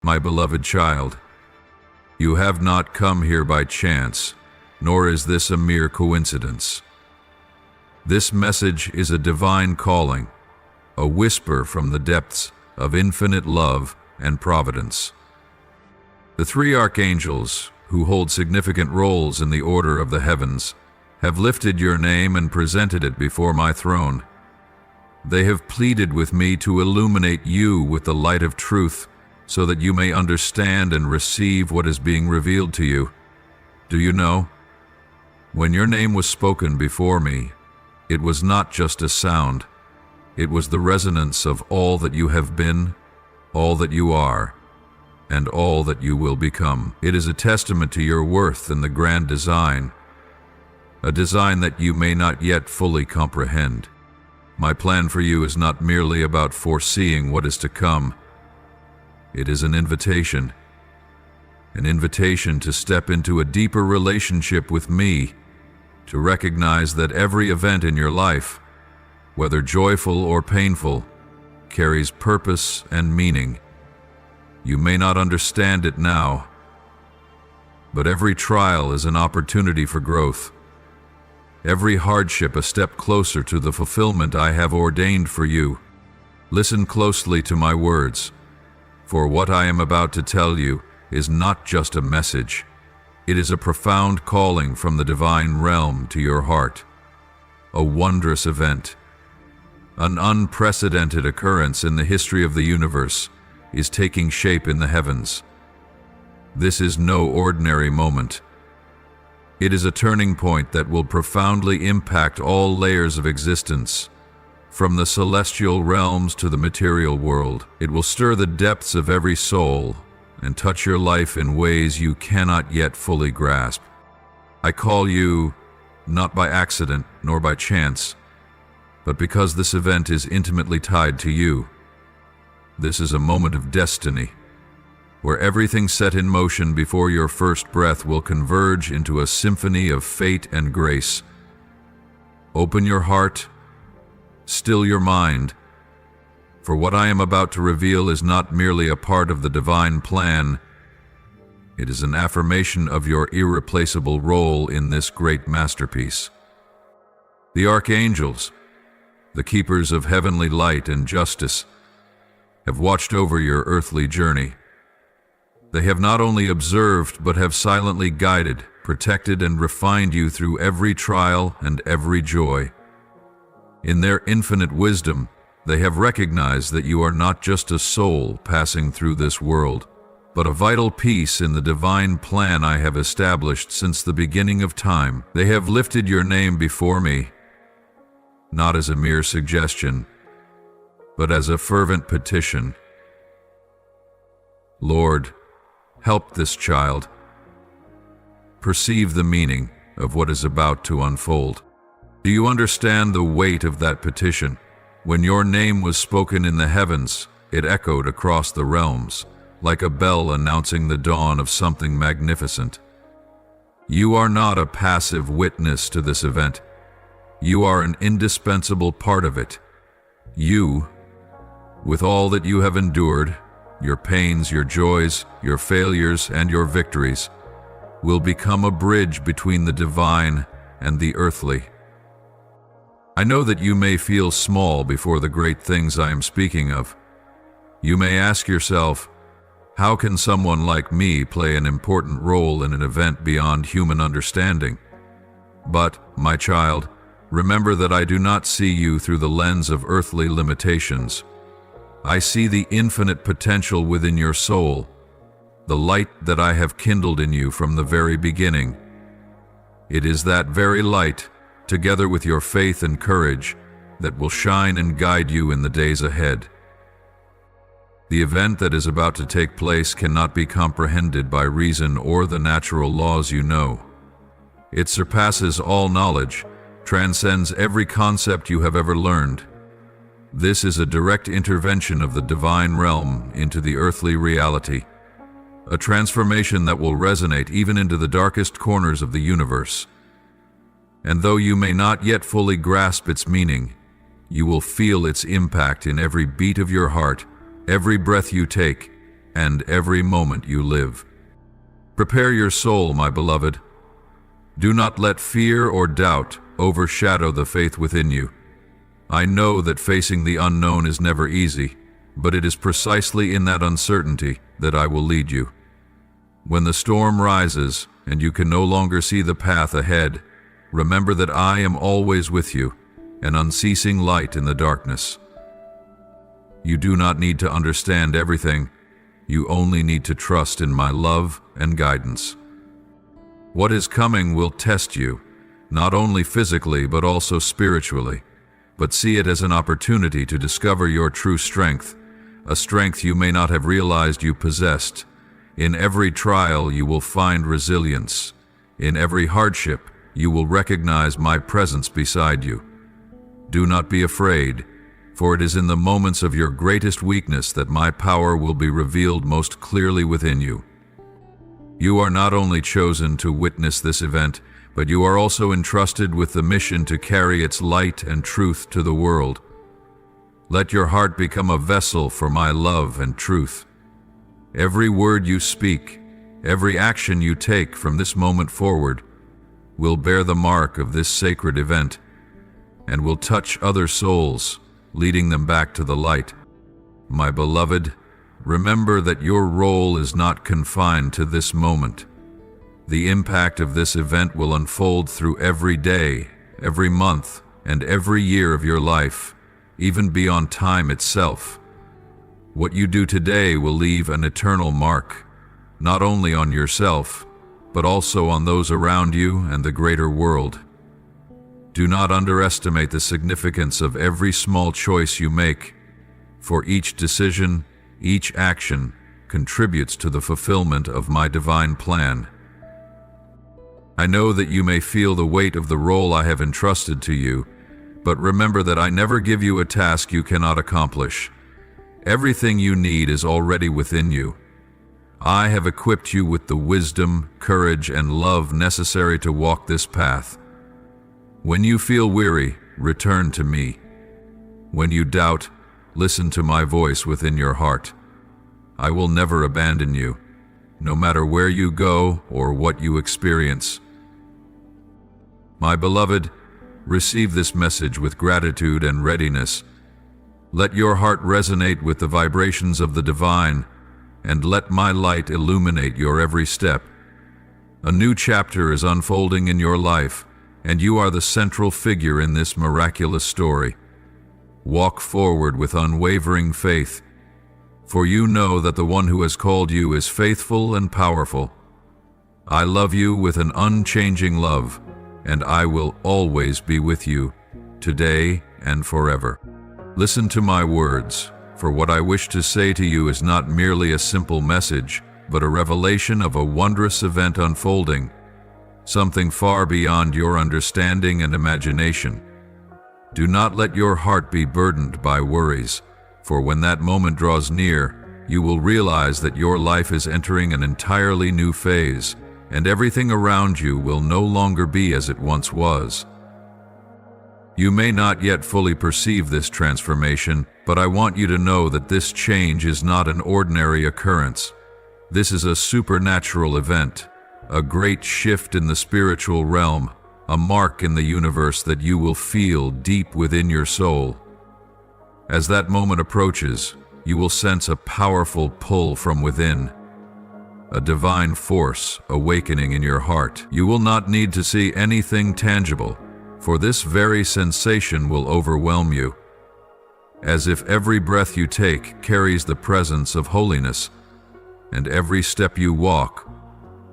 My beloved child, you have not come here by chance, nor is this a mere coincidence. This message is a divine calling, a whisper from the depths of infinite love and providence. The three archangels, who hold significant roles in the order of the heavens, have lifted your name and presented it before my throne. They have pleaded with me to illuminate you with the light of truth so that you may understand and receive what is being revealed to you. Do you know? When your name was spoken before me, it was not just a sound. It was the resonance of all that you have been, all that you are, and all that you will become. It is a testament to your worth in the grand design, a design that you may not yet fully comprehend. My plan for you is not merely about foreseeing what is to come. It is an invitation to step into a deeper relationship with me, to recognize that every event in your life, whether joyful or painful, carries purpose and meaning. You may not understand it now, but every trial is an opportunity for growth. Every hardship a step closer to the fulfillment I have ordained for you. Listen closely to my words, for what I am about to tell you is not just a message. It is a profound calling from the divine realm to your heart. A wondrous event, an unprecedented occurrence in the history of the universe, is taking shape in the heavens. This is no ordinary moment. It is a turning point that will profoundly impact all layers of existence, from the celestial realms to the material world. It will stir the depths of every soul and touch your life in ways you cannot yet fully grasp. I call you not by accident nor by chance, but because this event is intimately tied to you. This is a moment of destiny, where everything set in motion before your first breath will converge into a symphony of fate and grace. Open your heart, still your mind, for what I am about to reveal is not merely a part of the divine plan. It is an affirmation of your irreplaceable role in this great masterpiece. The archangels, the keepers of heavenly light and justice, have watched over your earthly journey. They have not only observed, but have silently guided, protected, and refined you through every trial and every joy. In their infinite wisdom, they have recognized that you are not just a soul passing through this world, but a vital piece in the divine plan I have established since the beginning of time. They have lifted your name before me, not as a mere suggestion, but as a fervent petition. Lord, help this child perceive the meaning of what is about to unfold. Do you understand the weight of that petition? When your name was spoken in the heavens, it echoed across the realms, like a bell announcing the dawn of something magnificent. You are not a passive witness to this event. You are an indispensable part of it. You, with all that you have endured, your pains, your joys, your failures, and your victories, will become a bridge between the divine and the earthly. I know that you may feel small before the great things I am speaking of. You may ask yourself, how can someone like me play an important role in an event beyond human understanding? But, my child, remember that I do not see you through the lens of earthly limitations. I see the infinite potential within your soul, the light that I have kindled in you from the very beginning. It is that very light, together with your faith and courage, that will shine and guide you in the days ahead. The event that is about to take place cannot be comprehended by reason or the natural laws you know. It surpasses all knowledge, transcends every concept you have ever learned. This is a direct intervention of the divine realm into the earthly reality, a transformation that will resonate even into the darkest corners of the universe. And though you may not yet fully grasp its meaning, you will feel its impact in every beat of your heart, every breath you take, and every moment you live. Prepare your soul, my beloved. Do not let fear or doubt overshadow the faith within you. I know that facing the unknown is never easy, but it is precisely in that uncertainty that I will lead you. When the storm rises and you can no longer see the path ahead, remember that I am always with you, an unceasing light in the darkness. You do not need to understand everything. You only need to trust in my love and guidance. What is coming will test you, not only physically but also spiritually, but see it as an opportunity to discover your true strength, a strength you may not have realized you possessed. In every trial you will find resilience. In every hardship you will recognize my presence beside you. Do not be afraid, for it is in the moments of your greatest weakness that my power will be revealed most clearly within you. You are not only chosen to witness this event, but you are also entrusted with the mission to carry its light and truth to the world. Let your heart become a vessel for my love and truth. Every word you speak, every action you take from this moment forward, will bear the mark of this sacred event, and will touch other souls, leading them back to the light. My beloved, remember that your role is not confined to this moment. The impact of this event will unfold through every day, every month, and every year of your life, even beyond time itself. What you do today will leave an eternal mark, not only on yourself, but also on those around you and the greater world. Do not underestimate the significance of every small choice you make, for each decision, each action contributes to the fulfillment of my divine plan. I know that you may feel the weight of the role I have entrusted to you, but remember that I never give you a task you cannot accomplish. Everything you need is already within you. I have equipped you with the wisdom, courage, and love necessary to walk this path. When you feel weary, return to me. When you doubt, listen to my voice within your heart. I will never abandon you, no matter where you go or what you experience. My beloved, receive this message with gratitude and readiness. Let your heart resonate with the vibrations of the divine, and let my light illuminate your every step. A new chapter is unfolding in your life, and you are the central figure in this miraculous story. Walk forward with unwavering faith, for you know that the one who has called you is faithful and powerful. I love you with an unchanging love, and I will always be with you, today and forever. Listen to my words, for what I wish to say to you is not merely a simple message, but a revelation of a wondrous event unfolding, something far beyond your understanding and imagination. Do not let your heart be burdened by worries, for when that moment draws near, you will realize that your life is entering an entirely new phase, and everything around you will no longer be as it once was. You may not yet fully perceive this transformation, but I want you to know that this change is not an ordinary occurrence. This is a supernatural event, a great shift in the spiritual realm, a mark in the universe that you will feel deep within your soul. As that moment approaches, you will sense a powerful pull from within, a divine force awakening in your heart. You will not need to see anything tangible, for this very sensation will overwhelm you, as if every breath you take carries the presence of holiness, and every step you walk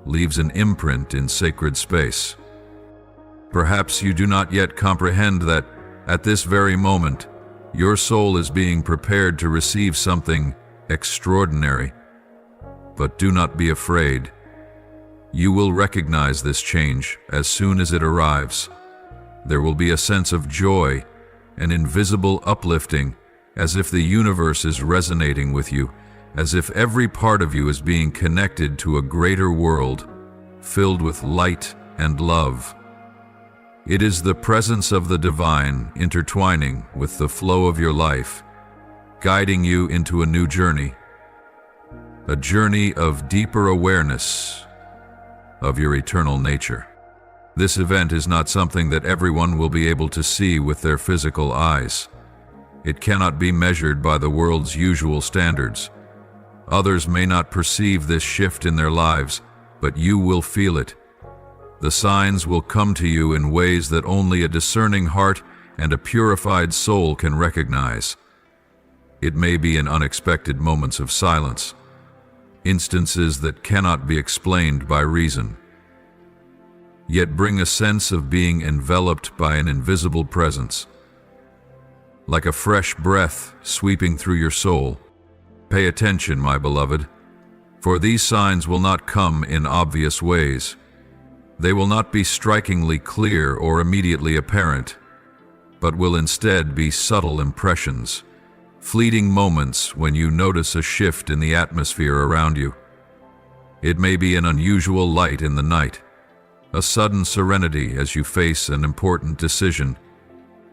leaves an imprint in sacred space. Perhaps you do not yet comprehend that, at this very moment, your soul is being prepared to receive something extraordinary. But do not be afraid. You will recognize this change as soon as it arrives. There will be a sense of joy, an invisible uplifting, as if the universe is resonating with you, as if every part of you is being connected to a greater world, filled with light and love. It is the presence of the divine intertwining with the flow of your life, guiding you into a new journey. a journey of deeper awareness of your eternal nature. This event is not something that everyone will be able to see with their physical eyes. It cannot be measured by the world's usual standards. Others may not perceive this shift in their lives, but you will feel it. The signs will come to you in ways that only a discerning heart and a purified soul can recognize. It may be in unexpected moments of silence, instances that cannot be explained by reason, yet bring a sense of being enveloped by an invisible presence. Like a fresh breath sweeping through your soul. Pay attention, my beloved, for these signs will not come in obvious ways. They will not be strikingly clear or immediately apparent, but will instead be subtle impressions, fleeting moments when you notice a shift in the atmosphere around you. It may be an unusual light in the night, a sudden serenity as you face an important decision,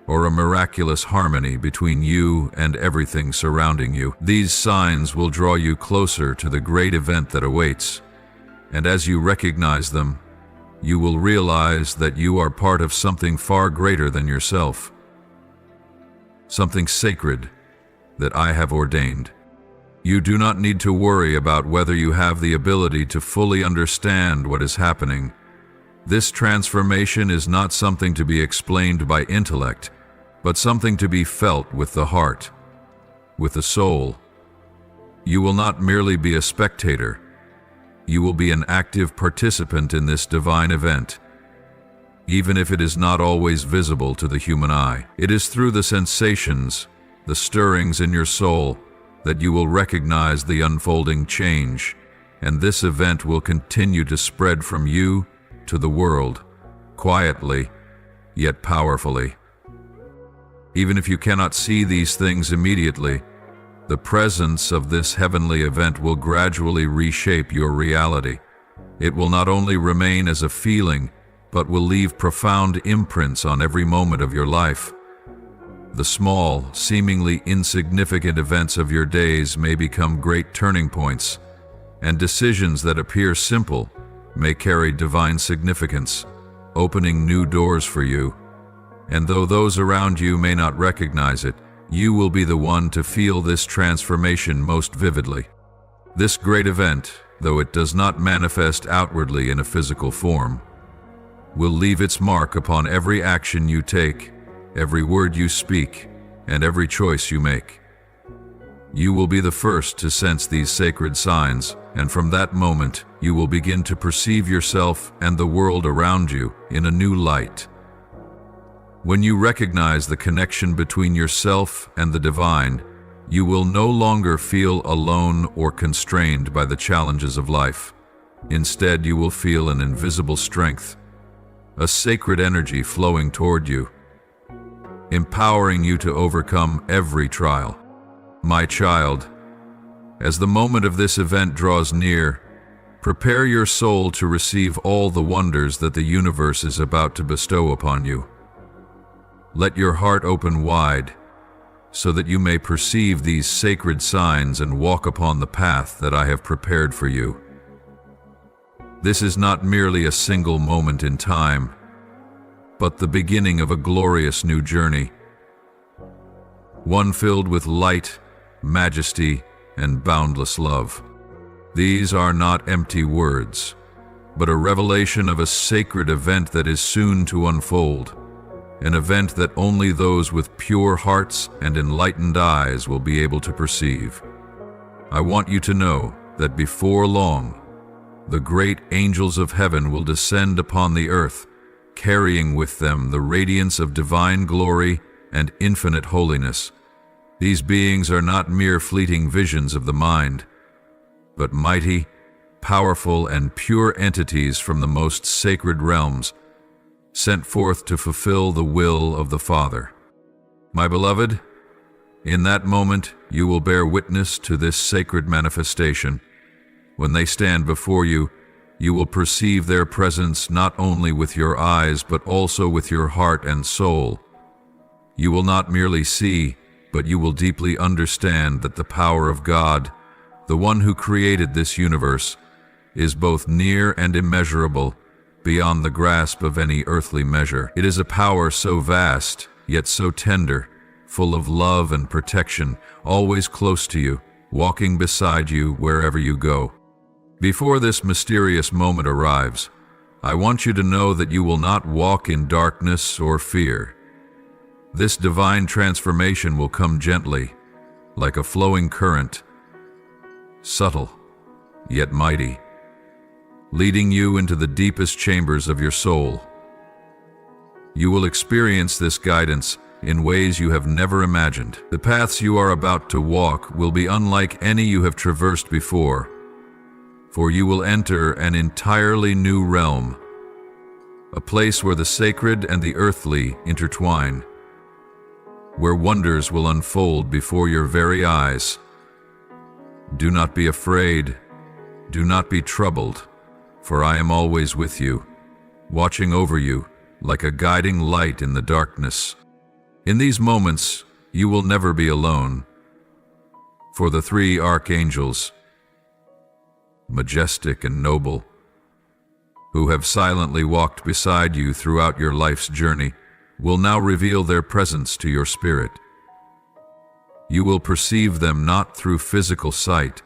or a miraculous harmony between you and everything surrounding you. These signs will draw you closer to the great event that awaits, and as you recognize them, you will realize that you are part of something far greater than yourself, something sacred that I have ordained. You do not need to worry about whether you have the ability to fully understand what is happening. This transformation is not something to be explained by intellect, but something to be felt with the heart, with the soul. You will not merely be a spectator. You will be an active participant in this divine event, even if it is not always visible to the human eye. It is through the sensations, the stirrings in your soul, that you will recognize the unfolding change, and this event will continue to spread from you to the world, quietly, yet powerfully. Even if you cannot see these things immediately, the presence of this heavenly event will gradually reshape your reality. It will not only remain as a feeling, but will leave profound imprints on every moment of your life. The small, seemingly insignificant events of your days may become great turning points, and decisions that appear simple may carry divine significance, opening new doors for you. And though those around you may not recognize it, you will be the one to feel this transformation most vividly. This great event, though it does not manifest outwardly in a physical form, will leave its mark upon every action you take, every word you speak, and every choice you make. You will be the first to sense these sacred signs, and from that moment, you will begin to perceive yourself and the world around you in a new light. When you recognize the connection between yourself and the divine, you will no longer feel alone or constrained by the challenges of life. Instead, you will feel an invisible strength, a sacred energy flowing toward you, empowering you to overcome every trial. My child, as the moment of this event draws near, prepare your soul to receive all the wonders that the universe is about to bestow upon you. Let your heart open wide, so that you may perceive these sacred signs and walk upon the path that I have prepared for you. This is not merely a single moment in time, but the beginning of a glorious new journey, one filled with light, majesty, and boundless love. These are not empty words, but a revelation of a sacred event that is soon to unfold. An event that only those with pure hearts and enlightened eyes will be able to perceive. I want you to know that before long, the great angels of heaven will descend upon the earth, carrying with them the radiance of divine glory and infinite holiness. These beings are not mere fleeting visions of the mind, but mighty, powerful, and pure entities from the most sacred realms, sent forth to fulfill the will of the Father. My beloved, in that moment you will bear witness to this sacred manifestation. When they stand before you, you will perceive their presence not only with your eyes but also with your heart and soul. You will not merely see, but you will deeply understand that the power of God, the one who created this universe, is both near and immeasurable, beyond the grasp of any earthly measure. It is a power so vast, yet so tender, full of love and protection, always close to you, walking beside you wherever you go. Before this mysterious moment arrives, I want you to know that you will not walk in darkness or fear. This divine transformation will come gently, like a flowing current, subtle, yet mighty, leading you into the deepest chambers of your soul. You will experience this guidance in ways you have never imagined. The paths you are about to walk will be unlike any you have traversed before, for you will enter an entirely new realm, a place where the sacred and the earthly intertwine, where wonders will unfold before your very eyes. Do not be afraid, do not be troubled, for I am always with you, watching over you like a guiding light in the darkness. In these moments, you will never be alone, for the three archangels, majestic and noble, who have silently walked beside you throughout your life's journey, will now reveal their presence to your spirit. You will perceive them not through physical sight,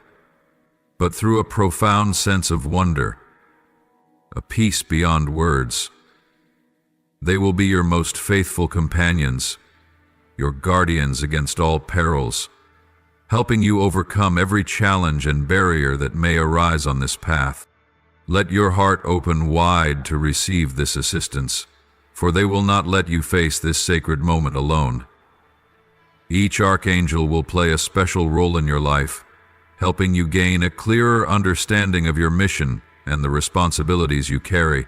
but through a profound sense of wonder, a peace beyond words. They will be your most faithful companions, your guardians against all perils, helping you overcome every challenge and barrier that may arise on this path. Let your heart open wide to receive this assistance, for they will not let you face this sacred moment alone. Each archangel will play a special role in your life, helping you gain a clearer understanding of your mission and the responsibilities you carry.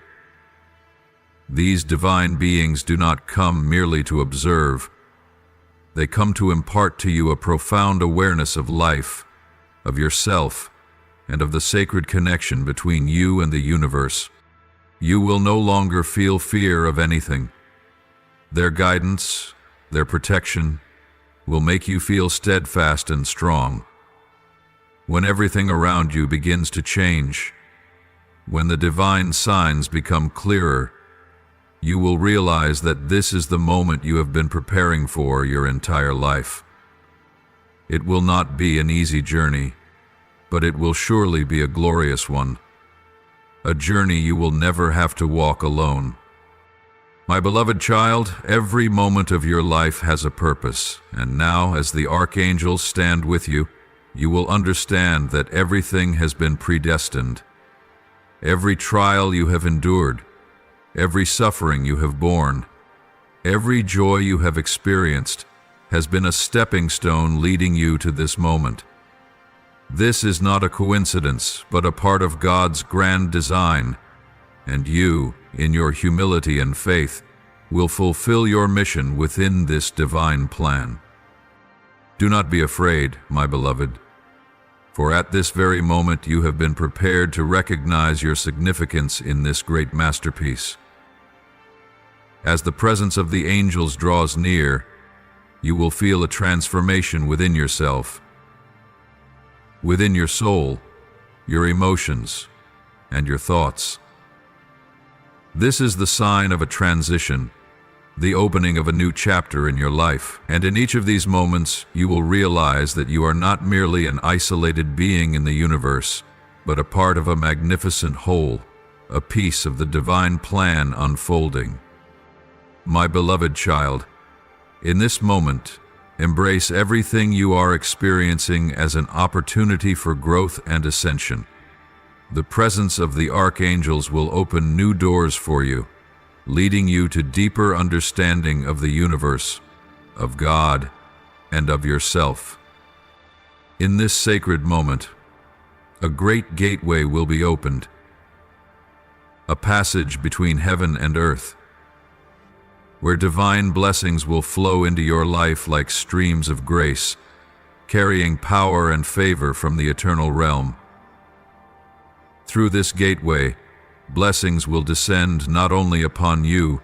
These divine beings do not come merely to observe. They come to impart to you a profound awareness of life, of yourself, and of the sacred connection between you and the universe. You will no longer feel fear of anything. Their guidance, their protection, will make you feel steadfast and strong. When everything around you begins to change, when the divine signs become clearer, you will realize that this is the moment you have been preparing for your entire life. It will not be an easy journey, but it will surely be a glorious one, a journey you will never have to walk alone. My beloved child, every moment of your life has a purpose, and now, as the archangels stand with you, you will understand that everything has been predestined. Every trial you have endured, every suffering you have borne, every joy you have experienced has been a stepping stone leading you to this moment. This is not a coincidence, but a part of God's grand design, and you, in your humility and faith, will fulfill your mission within this divine plan. Do not be afraid, my beloved, for at this very moment you have been prepared to recognize your significance in this great masterpiece. As the presence of the angels draws near, you will feel a transformation within yourself, within your soul, your emotions, and your thoughts. This is the sign of a transition, the opening of a new chapter in your life. And in each of these moments, you will realize that you are not merely an isolated being in the universe, but a part of a magnificent whole, a piece of the divine plan unfolding. My beloved child, in this moment, embrace everything you are experiencing as an opportunity for growth and ascension. The presence of the archangels will open new doors for you, leading you to deeper understanding of the universe, of God, and of yourself. In this sacred moment, a great gateway will be opened, a passage between heaven and earth, where divine blessings will flow into your life like streams of grace, carrying power and favor from the eternal realm. Through this gateway, blessings will descend not only upon you,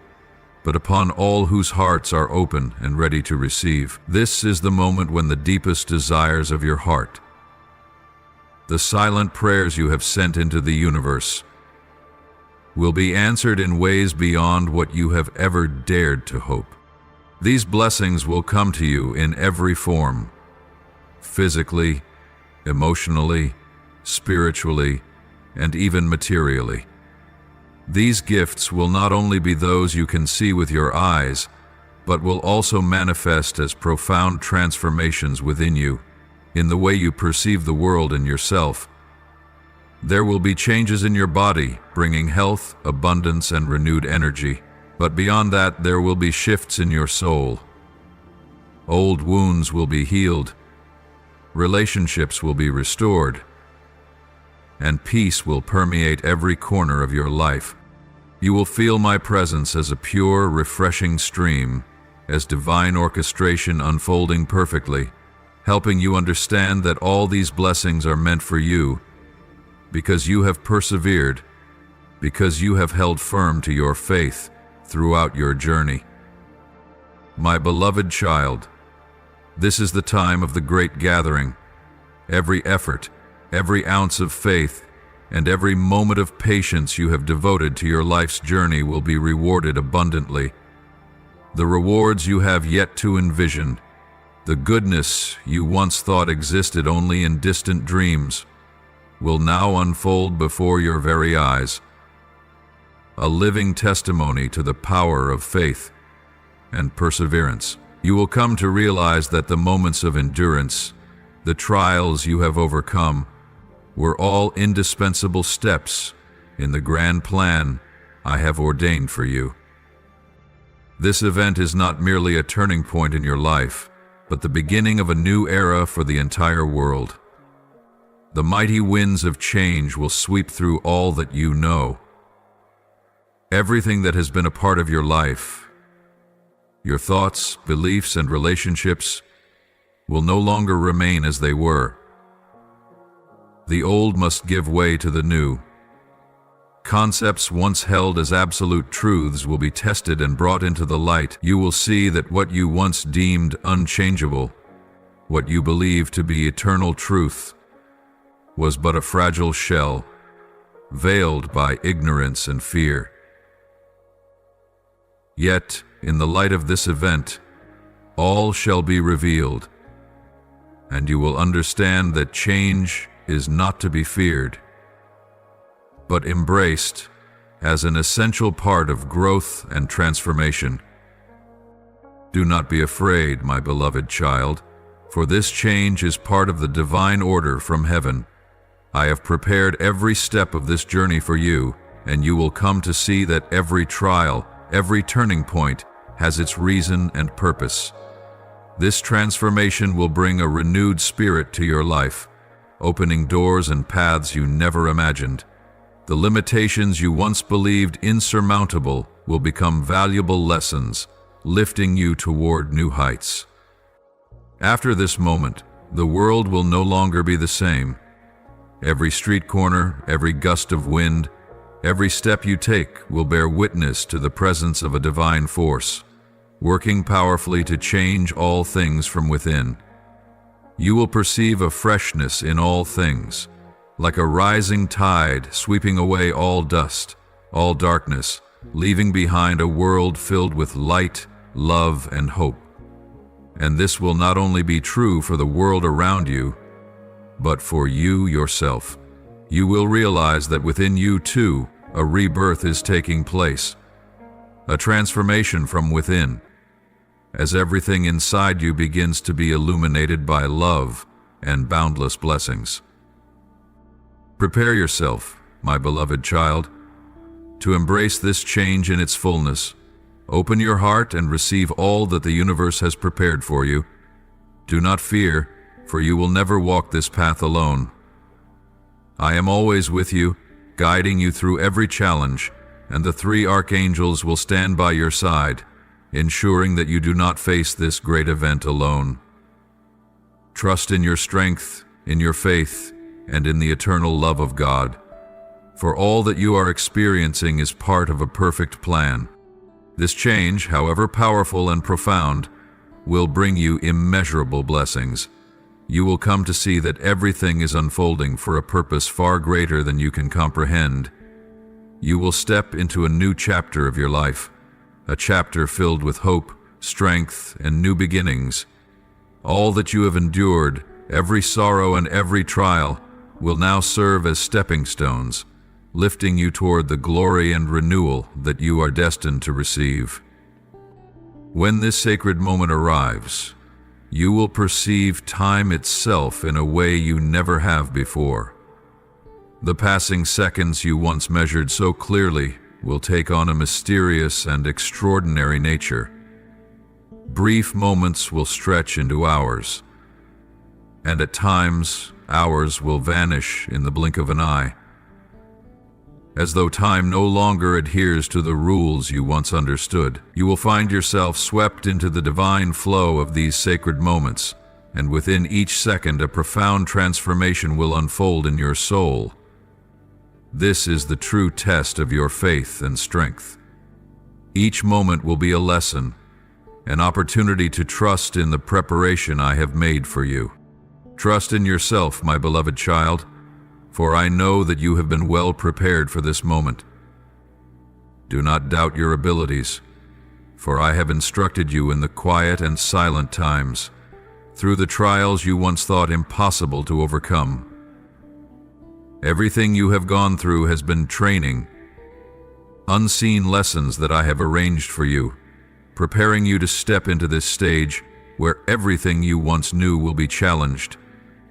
but upon all whose hearts are open and ready to receive. This is the moment when the deepest desires of your heart, the silent prayers you have sent into the universe, will be answered in ways beyond what you have ever dared to hope. These blessings will come to you in every form, physically, emotionally, spiritually, and even materially. These gifts will not only be those you can see with your eyes, but will also manifest as profound transformations within you, in the way you perceive the world and yourself. There will be changes in your body, bringing health, abundance, and renewed energy. But beyond that, there will be shifts in your soul. Old wounds will be healed, relationships will be restored, and peace will permeate every corner of your life. You will feel my presence as a pure, refreshing stream, as divine orchestration unfolding perfectly, helping you understand that all these blessings are meant for you, because you have persevered, because you have held firm to your faith throughout your journey. My beloved child, this is the time of the great gathering. Every effort, every ounce of faith, and every moment of patience you have devoted to your life's journey will be rewarded abundantly. The rewards you have yet to envision, the goodness you once thought existed only in distant dreams, will now unfold before your very eyes. A living testimony to the power of faith and perseverance. You will come to realize that the moments of endurance, the trials you have overcome, were all indispensable steps in the grand plan I have ordained for you. This event is not merely a turning point in your life, but the beginning of a new era for the entire world. The mighty winds of change will sweep through all that you know. Everything that has been a part of your life, your thoughts, beliefs, and relationships, will no longer remain as they were. The old must give way to the new. Concepts once held as absolute truths will be tested and brought into the light. You will see that what you once deemed unchangeable, what you believed to be eternal truth, was but a fragile shell, veiled by ignorance and fear. Yet, in the light of this event, all shall be revealed, and you will understand that change is not to be feared, but embraced as an essential part of growth and transformation. Do not be afraid, my beloved child, for this change is part of the divine order from heaven. I have prepared every step of this journey for you, and you will come to see that every trial, every turning point, has its reason and purpose. This transformation will bring a renewed spirit to your life, opening doors and paths you never imagined. The limitations you once believed insurmountable will become valuable lessons, lifting you toward new heights. After this moment, the world will no longer be the same. Every street corner, every gust of wind, every step you take will bear witness to the presence of a divine force, working powerfully to change all things from within. You will perceive a freshness in all things, like a rising tide sweeping away all dust, all darkness, leaving behind a world filled with light, love, and hope. And this will not only be true for the world around you, but for you yourself. You will realize that within you too, a rebirth is taking place, a transformation from within, as everything inside you begins to be illuminated by love and boundless blessings. Prepare yourself, my beloved child, to embrace this change in its fullness. Open your heart and receive all that the universe has prepared for you. Do not fear, for you will never walk this path alone. I am always with you, guiding you through every challenge, and the 3 archangels will stand by your side, ensuring that you do not face this great event alone. Trust in your strength, in your faith, and in the eternal love of God, for all that you are experiencing is part of a perfect plan. This change, however powerful and profound, will bring you immeasurable blessings. you will come to see that everything is unfolding for a purpose far greater than you can comprehend. You will step into a new chapter of your life, a chapter filled with hope, strength, and new beginnings. All that you have endured, every sorrow and every trial, will now serve as stepping stones, lifting you toward the glory and renewal that you are destined to receive. When this sacred moment arrives, you will perceive time itself in a way you never have before. The passing seconds you once measured so clearly will take on a mysterious and extraordinary nature. Brief moments will stretch into hours, and at times, hours will vanish in the blink of an eye. As though time no longer adheres to the rules you once understood, you will find yourself swept into the divine flow of these sacred moments, and within each second a profound transformation will unfold in your soul. This is the true test of your faith and strength. Each moment will be a lesson, an opportunity to trust in the preparation I have made for you. Trust in yourself, my beloved child, for I know that you have been well prepared for this moment. Do not doubt your abilities, for I have instructed you in the quiet and silent times, through the trials you once thought impossible to overcome. Everything you have gone through has been training, unseen lessons that I have arranged for you, preparing you to step into this stage where everything you once knew will be challenged,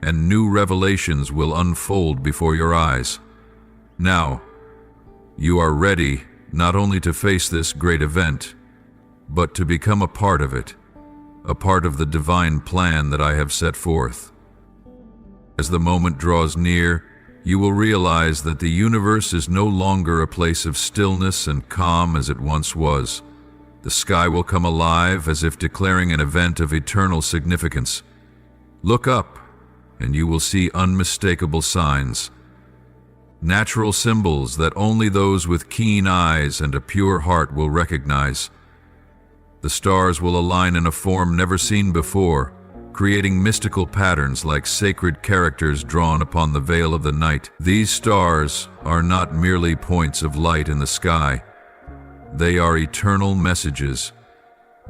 and new revelations will unfold before your eyes. Now, you are ready not only to face this great event, but to become a part of it, a part of the divine plan that I have set forth. As the moment draws near, you will realize that the universe is no longer a place of stillness and calm as it once was. The sky will come alive as if declaring an event of eternal significance. Look up, and you will see unmistakable signs, natural symbols that only those with keen eyes and a pure heart will recognize. The stars will align in a form never seen before, creating mystical patterns like sacred characters drawn upon the veil of the night. These stars are not merely points of light in the sky. They are eternal messages,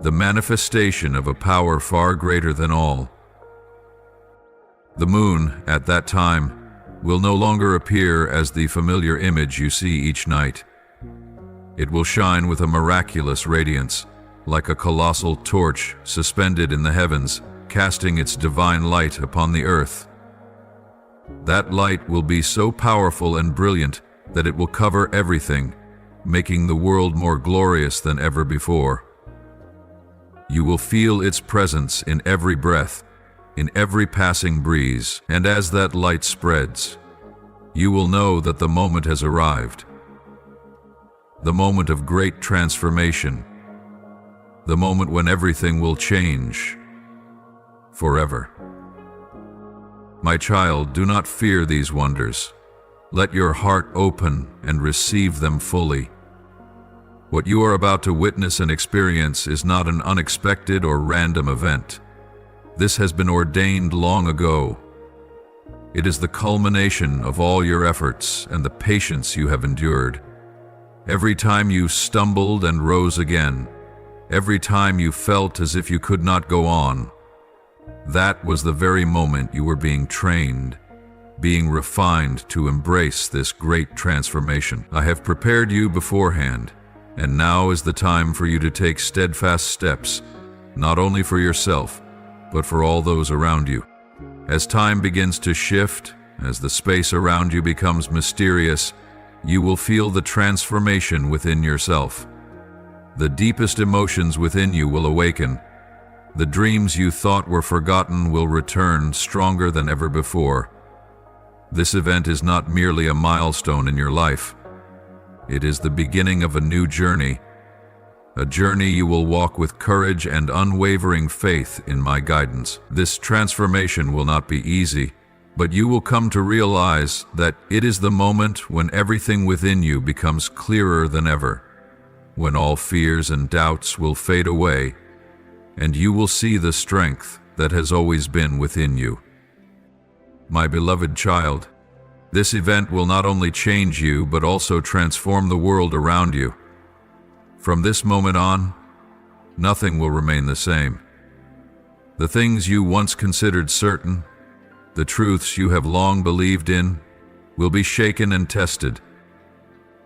the manifestation of a power far greater than all. The moon, at that time, will no longer appear as the familiar image you see each night. It will shine with a miraculous radiance, like a colossal torch suspended in the heavens, casting its divine light upon the earth. That light will be so powerful and brilliant that it will cover everything, making the world more glorious than ever before. You will feel its presence in every breath, in every passing breeze, and as that light spreads, you will know that the moment has arrived. The moment of great transformation. The moment when everything will change forever. My child, do not fear these wonders. Let your heart open and receive them fully. What you are about to witness and experience is not an unexpected or random event. This has been ordained long ago. It is the culmination of all your efforts and the patience you have endured. Every time you stumbled and rose again, every time you felt as if you could not go on, that was the very moment you were being trained, being refined to embrace this great transformation. I have prepared you beforehand, and now is the time for you to take steadfast steps, not only for yourself, but for all those around you. As time begins to shift, as the space around you becomes mysterious, you will feel the transformation within yourself. The deepest emotions within you will awaken. The dreams you thought were forgotten will return stronger than ever before. This event is not merely a milestone in your life. It is the beginning of a new journey, a journey you will walk with courage and unwavering faith in my guidance. This transformation will not be easy, but you will come to realize that it is the moment when everything within you becomes clearer than ever, when all fears and doubts will fade away, and you will see the strength that has always been within you. My beloved child, this event will not only change you, but also transform the world around you. From this moment on, nothing will remain the same. The things you once considered certain, the truths you have long believed in, will be shaken and tested.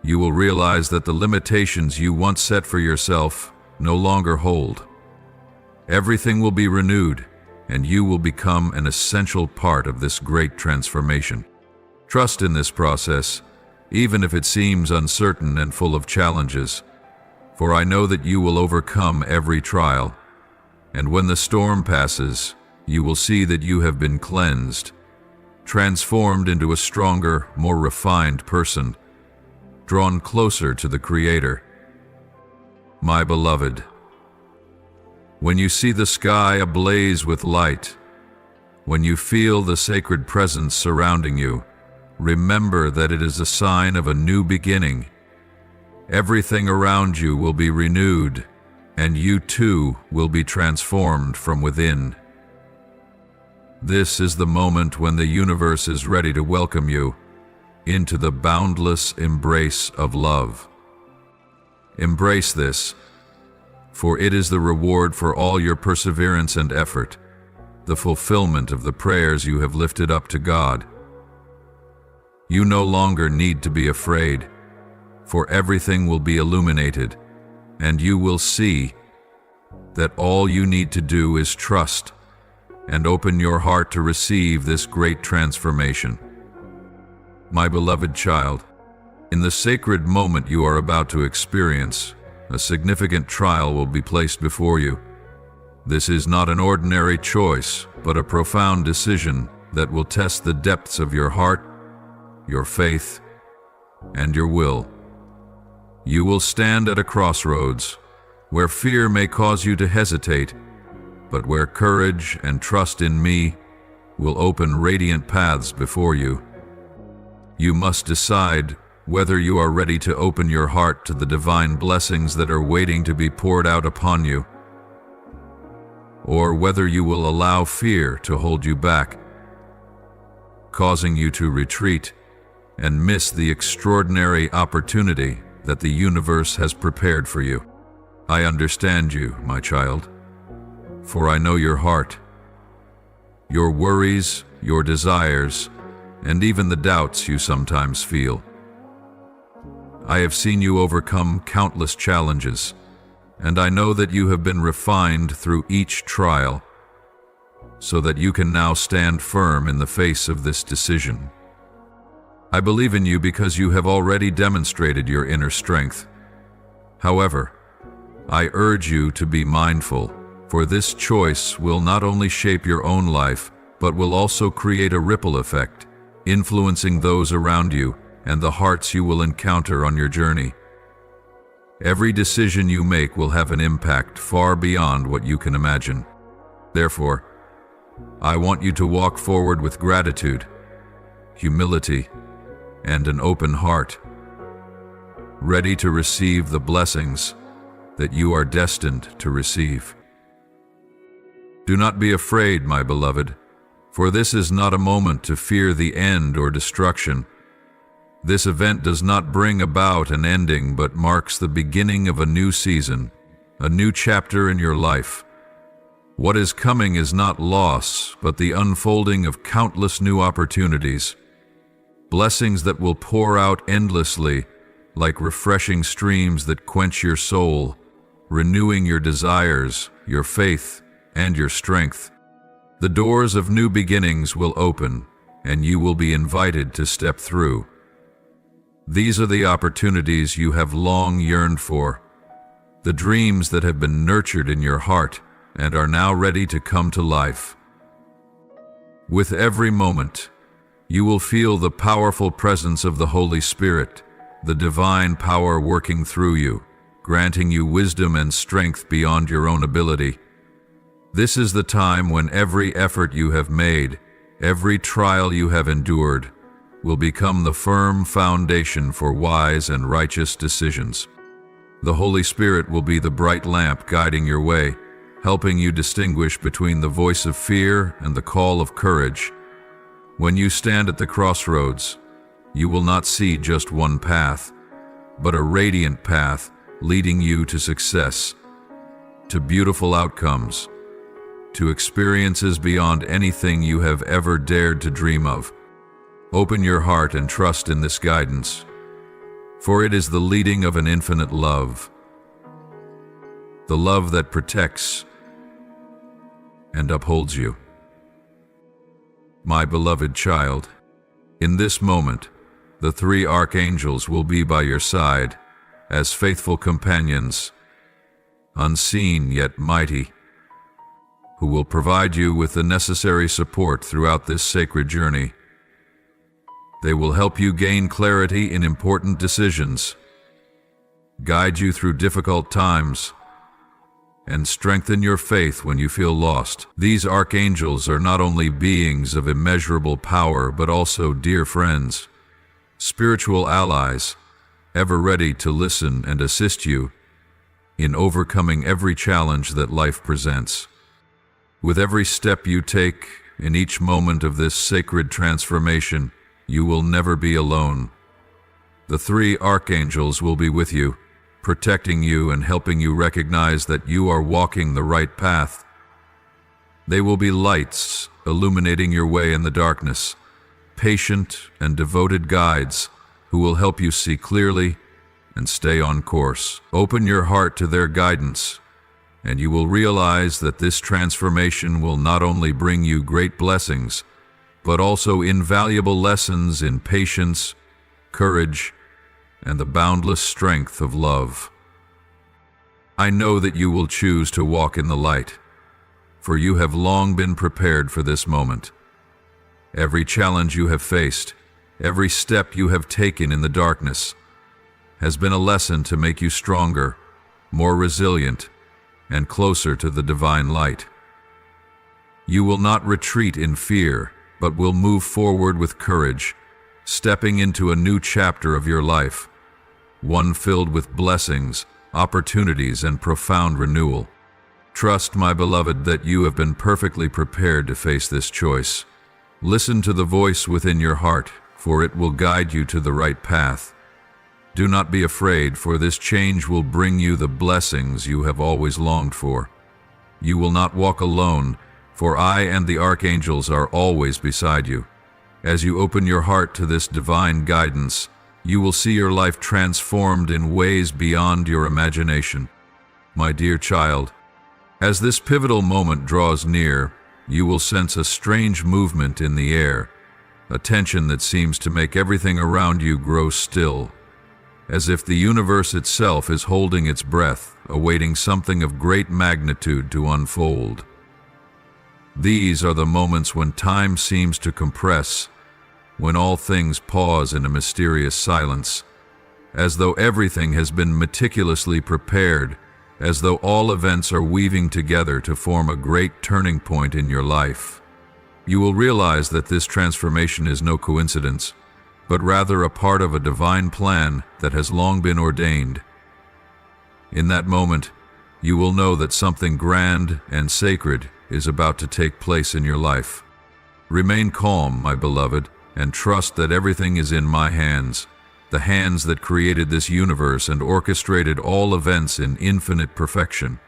You will realize that the limitations you once set for yourself no longer hold. Everything will be renewed, and you will become an essential part of this great transformation. Trust in this process, even if it seems uncertain and full of challenges, for I know that you will overcome every trial, and when the storm passes, you will see that you have been cleansed, transformed into a stronger, more refined person, drawn closer to the Creator. My beloved, when you see the sky ablaze with light, when you feel the sacred presence surrounding you, remember that it is a sign of a new beginning. Everything around you will be renewed, and you too will be transformed from within. This is the moment when the universe is ready to welcome you into the boundless embrace of love. Embrace this, for it is the reward for all your perseverance and effort, the fulfillment of the prayers you have lifted up to God. You no longer need to be afraid, for everything will be illuminated, and you will see that all you need to do is trust and open your heart to receive this great transformation. My beloved child, in the sacred moment you are about to experience, a significant trial will be placed before you. This is not an ordinary choice, but a profound decision that will test the depths of your heart, your faith, and your will. You will stand at a crossroads where fear may cause you to hesitate, but where courage and trust in me will open radiant paths before you. You must decide whether you are ready to open your heart to the divine blessings that are waiting to be poured out upon you, or whether you will allow fear to hold you back, causing you to retreat and miss the extraordinary opportunity that the universe has prepared for you. I understand you, my child, for I know your heart, your worries, your desires, and even the doubts you sometimes feel. I have seen you overcome countless challenges, and I know that you have been refined through each trial, so that you can now stand firm in the face of this decision. I believe in you because you have already demonstrated your inner strength. However, I urge you to be mindful, for this choice will not only shape your own life, but will also create a ripple effect, influencing those around you and the hearts you will encounter on your journey. Every decision you make will have an impact far beyond what you can imagine. Therefore, I want you to walk forward with gratitude, humility, and an open heart, ready to receive the blessings that you are destined to receive. Do not be afraid, my beloved, for this is not a moment to fear the end or destruction. This event does not bring about an ending, but marks the beginning of a new season, a new chapter in your life. What is coming is not loss, but the unfolding of countless new opportunities, blessings that will pour out endlessly, like refreshing streams that quench your soul, renewing your desires, your faith, and your strength. The doors of new beginnings will open, and you will be invited to step through. These are the opportunities you have long yearned for, the dreams that have been nurtured in your heart and are now ready to come to life. With every moment, you will feel the powerful presence of the Holy Spirit, the divine power working through you, granting you wisdom and strength beyond your own ability. This is the time when every effort you have made, every trial you have endured, will become the firm foundation for wise and righteous decisions. The Holy Spirit will be the bright lamp guiding your way, helping you distinguish between the voice of fear and the call of courage. When you stand at the crossroads, you will not see just one path, but a radiant path leading you to success, to beautiful outcomes, to experiences beyond anything you have ever dared to dream of. Open your heart and trust in this guidance, for it is the leading of an infinite love, the love that protects and upholds you. My beloved child, in this moment, the three archangels will be by your side as faithful companions, unseen yet mighty, who will provide you with the necessary support throughout this sacred journey. They will help you gain clarity in important decisions, guide you through difficult times, and strengthen your faith when you feel lost. These archangels are not only beings of immeasurable power, but also dear friends, spiritual allies, ever ready to listen and assist you in overcoming every challenge that life presents. With every step you take in each moment of this sacred transformation, you will never be alone. The three archangels will be with you, protecting you and helping you recognize that you are walking the right path. They will be lights illuminating your way in the darkness, patient and devoted guides who will help you see clearly and stay on course. Open your heart to their guidance, and you will realize that this transformation will not only bring you great blessings, but also invaluable lessons in patience, courage, and the boundless strength of love. I know that you will choose to walk in the light, for you have long been prepared for this moment. Every challenge you have faced, every step you have taken in the darkness, has been a lesson to make you stronger, more resilient, and closer to the divine light. You will not retreat in fear, but will move forward with courage, stepping into a new chapter of your life, one filled with blessings, opportunities, and profound renewal. Trust, my beloved, that you have been perfectly prepared to face this choice. Listen to the voice within your heart, for it will guide you to the right path. Do not be afraid, for this change will bring you the blessings you have always longed for. You will not walk alone, for I and the archangels are always beside you. As you open your heart to this divine guidance, you will see your life transformed in ways beyond your imagination. My dear child, as this pivotal moment draws near, you will sense a strange movement in the air, a tension that seems to make everything around you grow still, as if the universe itself is holding its breath, awaiting something of great magnitude to unfold. These are the moments when time seems to compress, when all things pause in a mysterious silence, as though everything has been meticulously prepared, as though all events are weaving together to form a great turning point in your life. You will realize that this transformation is no coincidence, but rather a part of a divine plan that has long been ordained. In that moment, you will know that something grand and sacred is about to take place in your life. Remain calm, my beloved, and trust that everything is in my hands, the hands that created this universe and orchestrated all events in infinite perfection.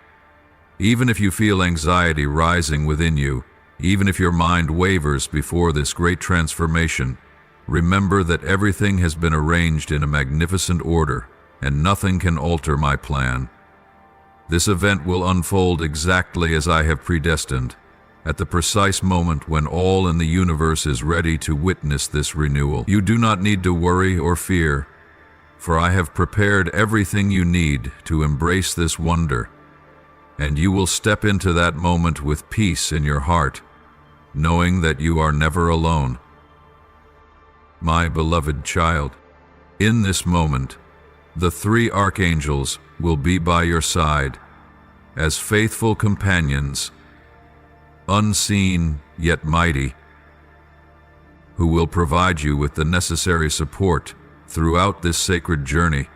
Even if you feel anxiety rising within you, even if your mind wavers before this great transformation, remember that everything has been arranged in a magnificent order, and nothing can alter my plan. This event will unfold exactly as I have predestined, at the precise moment when all in the universe is ready to witness this renewal. You do not need to worry or fear, for I have prepared everything you need to embrace this wonder, and you will step into that moment with peace in your heart, knowing that you are never alone. My beloved child, in this moment, the three archangels will be by your side as faithful companions, unseen yet mighty, who will provide you with the necessary support throughout this sacred journey.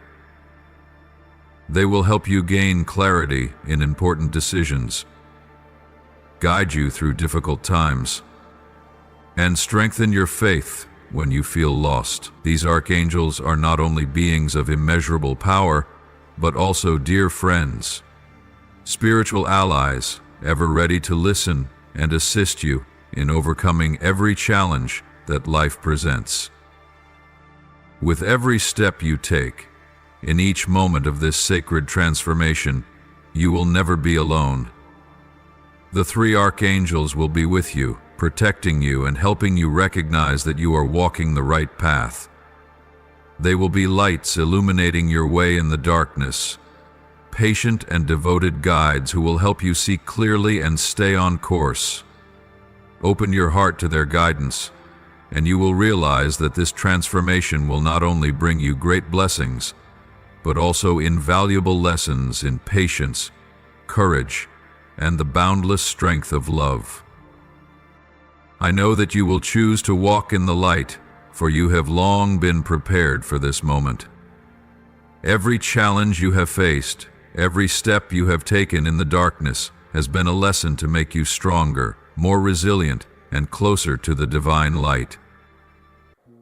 They will help you gain clarity in important decisions, guide you through difficult times, and strengthen your faith when you feel lost. These archangels are not only beings of immeasurable power, but also dear friends, spiritual allies, ever ready to listen and assist you in overcoming every challenge that life presents. With every step you take, in each moment of this sacred transformation, you will never be alone. The three archangels will be with you, protecting you and helping you recognize that you are walking the right path. They will be lights illuminating your way in the darkness, patient and devoted guides who will help you see clearly and stay on course. Open your heart to their guidance, and you will realize that this transformation will not only bring you great blessings, but also invaluable lessons in patience, courage, and the boundless strength of love. I know that you will choose to walk in the light, for you have long been prepared for this moment. Every challenge you have faced, every step you have taken in the darkness has been a lesson to make you stronger, more resilient, and closer to the divine light.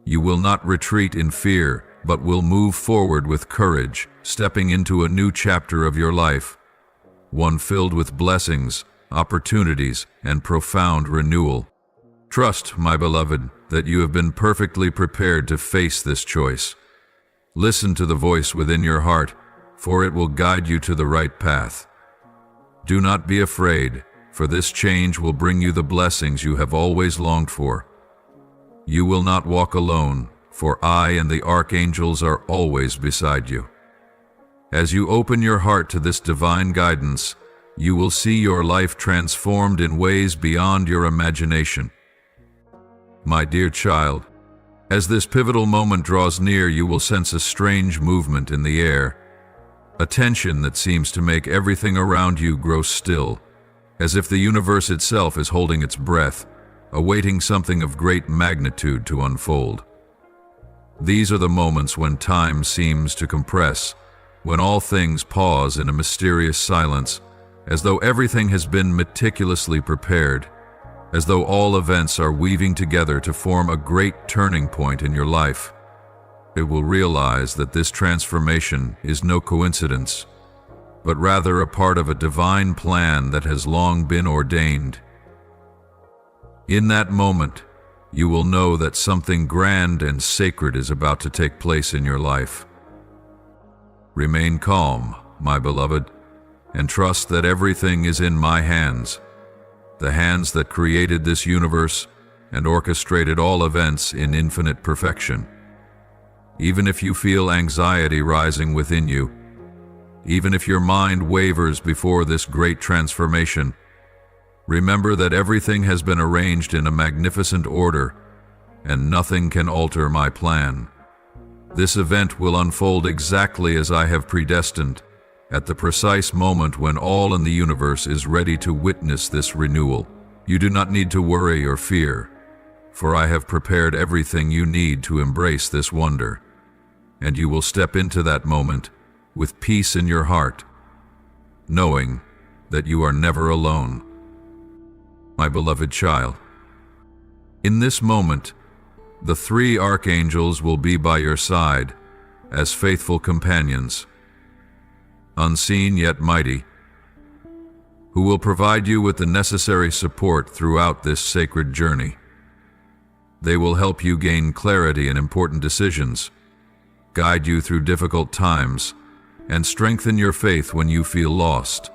You will not retreat in fear, but will move forward with courage, stepping into a new chapter of your life, one filled with blessings, opportunities, and profound renewal. Trust, my beloved, that you have been perfectly prepared to face this choice. Listen to the voice within your heart, for it will guide you to the right path. Do not be afraid, for this change will bring you the blessings you have always longed for. You will not walk alone, for I and the archangels are always beside you. As you open your heart to this divine guidance, you will see your life transformed in ways beyond your imagination. My dear child, as this pivotal moment draws near, you will sense a strange movement in the air, a tension that seems to make everything around you grow still, as if the universe itself is holding its breath, awaiting something of great magnitude to unfold. These are the moments when time seems to compress, when all things pause in a mysterious silence, as though everything has been meticulously prepared, as though all events are weaving together to form a great turning point in your life. It will realize that this transformation is no coincidence, but rather a part of a divine plan that has long been ordained. In that moment, you will know that something grand and sacred is about to take place in your life. Remain calm, my beloved, and trust that everything is in my hands, the hands that created this universe and orchestrated all events in infinite perfection. Even if you feel anxiety rising within you, even if your mind wavers before this great transformation, remember that everything has been arranged in a magnificent order, and nothing can alter my plan. This event will unfold exactly as I have predestined, at the precise moment when all in the universe is ready to witness this renewal. You do not need to worry or fear, for I have prepared everything you need to embrace this wonder, and you will step into that moment with peace in your heart, knowing that you are never alone. My beloved child, in this moment, the three archangels will be by your side as faithful companions, unseen yet mighty, who will provide you with the necessary support throughout this sacred journey. They will help you gain clarity in important decisions, guide you through difficult times, and strengthen your faith when you feel lost.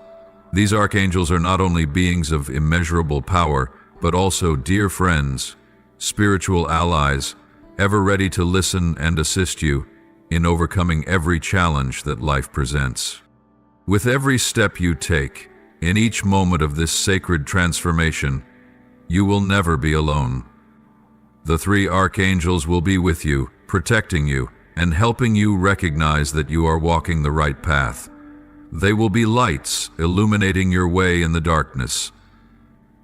These archangels are not only beings of immeasurable power, but also dear friends, spiritual allies, ever ready to listen and assist you in overcoming every challenge that life presents. With every step you take, in each moment of this sacred transformation, you will never be alone. The three archangels will be with you, protecting you, and helping you recognize that you are walking the right path. They will be lights illuminating your way in the darkness,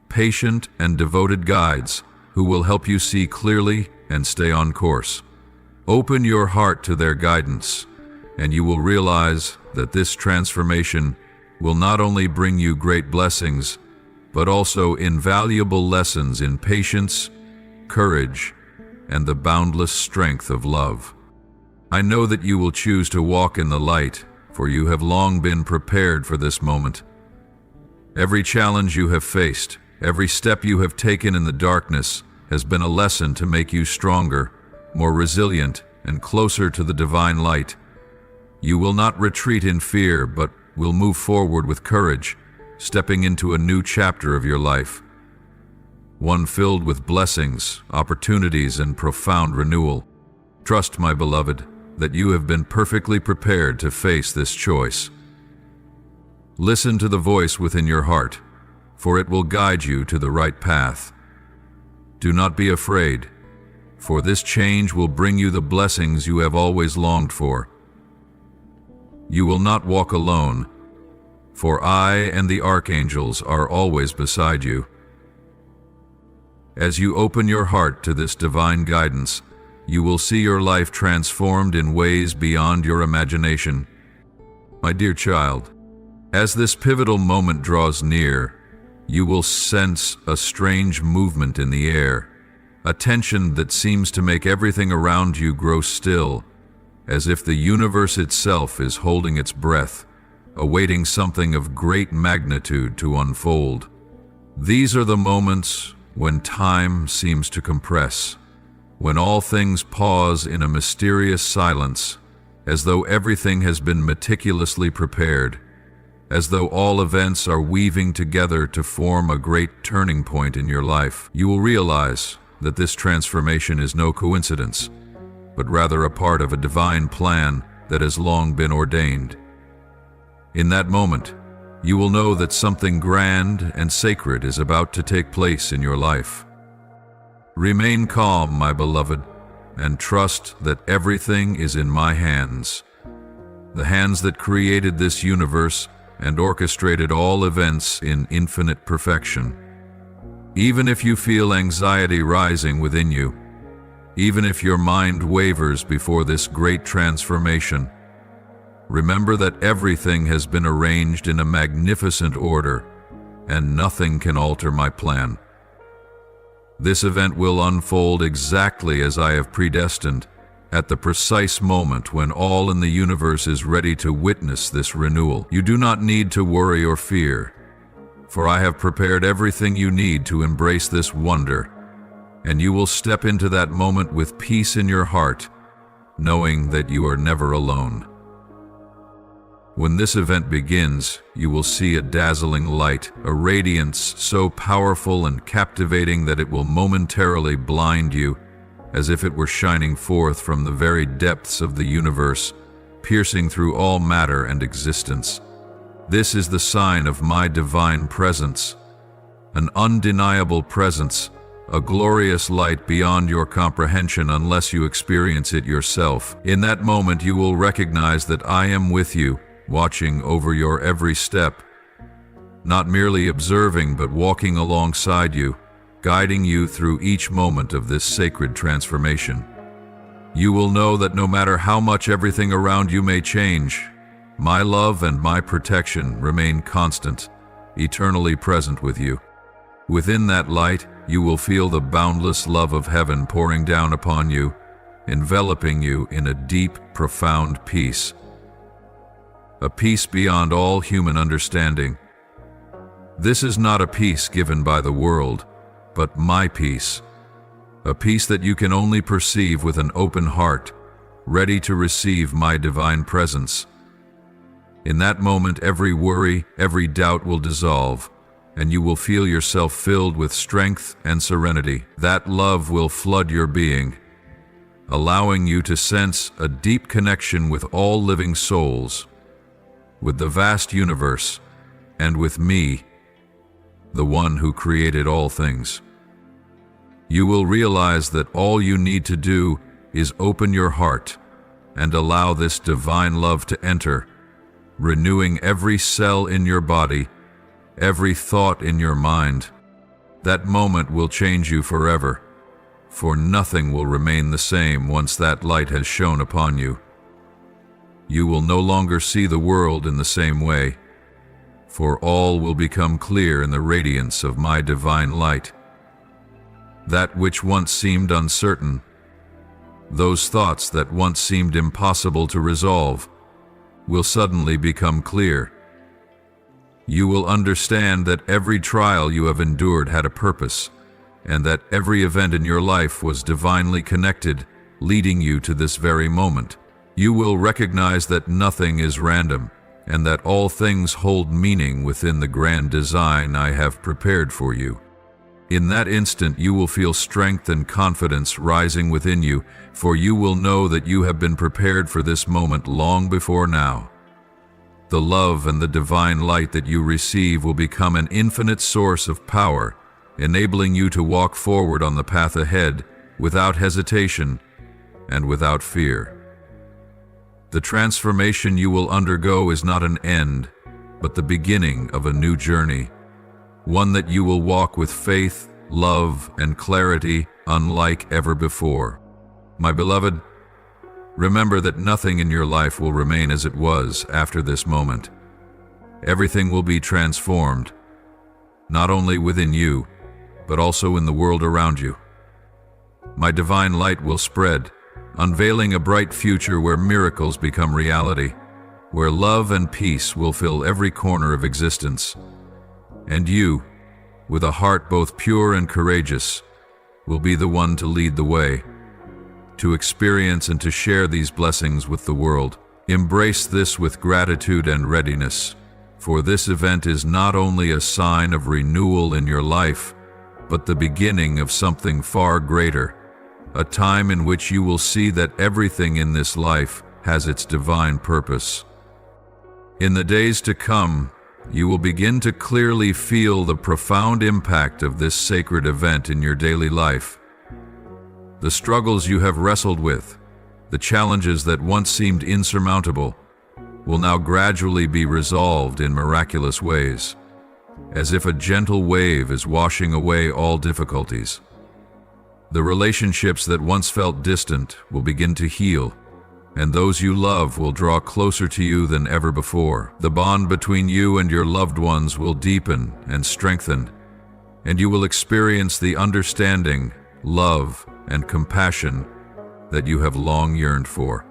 patient and devoted guides who will help you see clearly and stay on course. Open your heart to their guidance, and you will realize that this transformation will not only bring you great blessings, but also invaluable lessons in patience, courage, and the boundless strength of love. I know that you will choose to walk in the light, for you have long been prepared for this moment. Every challenge you have faced, every step you have taken in the darkness has been a lesson to make you stronger, more resilient, and closer to the divine light. You will not retreat in fear, but will move forward with courage, stepping into a new chapter of your life. One filled with blessings, opportunities, and profound renewal. Trust, my beloved, that you have been perfectly prepared to face this choice. Listen to the voice within your heart, for it will guide you to the right path. Do not be afraid, for this change will bring you the blessings you have always longed for. You will not walk alone, for I and the archangels are always beside you. As you open your heart to this divine guidance, you will see your life transformed in ways beyond your imagination. My dear child, as this pivotal moment draws near, you will sense a strange movement in the air, a tension that seems to make everything around you grow still, as if the universe itself is holding its breath, awaiting something of great magnitude to unfold. These are the moments when time seems to compress, when all things pause in a mysterious silence, as though everything has been meticulously prepared, as though all events are weaving together to form a great turning point in your life. You will realize that this transformation is no coincidence, but rather a part of a divine plan that has long been ordained. In that moment, you will know that something grand and sacred is about to take place in your life. Remain calm, my beloved, and trust that everything is in my hands. The hands that created this universe and orchestrated all events in infinite perfection. Even if you feel anxiety rising within you, even if your mind wavers before this great transformation, remember that everything has been arranged in a magnificent order, and nothing can alter my plan. This event will unfold exactly as I have predestined, at the precise moment when all in the universe is ready to witness this renewal. You do not need to worry or fear, for I have prepared everything you need to embrace this wonder, and you will step into that moment with peace in your heart, knowing that you are never alone. When this event begins, you will see a dazzling light, a radiance so powerful and captivating that it will momentarily blind you, as if it were shining forth from the very depths of the universe, piercing through all matter and existence. This is the sign of my divine presence, an undeniable presence, a glorious light beyond your comprehension unless you experience it yourself. In that moment, you will recognize that I am with you, watching over your every step, not merely observing but walking alongside you, guiding you through each moment of this sacred transformation. You will know that no matter how much everything around you may change, my love and my protection remain constant, eternally present with you. Within that light, you will feel the boundless love of heaven pouring down upon you, enveloping you in a deep, profound peace. A peace beyond all human understanding. This is not a peace given by the world, but my peace. A peace that you can only perceive with an open heart, ready to receive my divine presence. In that moment, every worry, every doubt will dissolve, and you will feel yourself filled with strength and serenity. That love will flood your being, allowing you to sense a deep connection with all living souls, with the vast universe, and with me, the one who created all things. You will realize that all you need to do is open your heart and allow this divine love to enter, renewing every cell in your body, every thought in your mind. That moment will change you forever, for nothing will remain the same once that light has shone upon you. You will no longer see the world in the same way, for all will become clear in the radiance of my divine light. That which once seemed uncertain, those thoughts that once seemed impossible to resolve, will suddenly become clear. You will understand that every trial you have endured had a purpose, and that every event in your life was divinely connected, leading you to this very moment. You will recognize that nothing is random, and that all things hold meaning within the grand design I have prepared for you. In that instant, you will feel strength and confidence rising within you, for you will know that you have been prepared for this moment long before now. The love and the divine light that you receive will become an infinite source of power, enabling you to walk forward on the path ahead without hesitation and without fear. The transformation you will undergo is not an end, but the beginning of a new journey, one that you will walk with faith, love, and clarity unlike ever before. My beloved, remember that nothing in your life will remain as it was after this moment. Everything will be transformed, not only within you, but also in the world around you. My divine light will spread, unveiling a bright future where miracles become reality, where love and peace will fill every corner of existence. And you, with a heart both pure and courageous, will be the one to lead the way, to experience and to share these blessings with the world. Embrace this with gratitude and readiness, for this event is not only a sign of renewal in your life, but the beginning of something far greater, a time in which you will see that everything in this life has its divine purpose. In the days to come, you will begin to clearly feel the profound impact of this sacred event in your daily life. The struggles you have wrestled with, the challenges that once seemed insurmountable, will now gradually be resolved in miraculous ways, as if a gentle wave is washing away all difficulties. The relationships that once felt distant will begin to heal, and those you love will draw closer to you than ever before. The bond between you and your loved ones will deepen and strengthen, and you will experience the understanding, love, and compassion that you have long yearned for.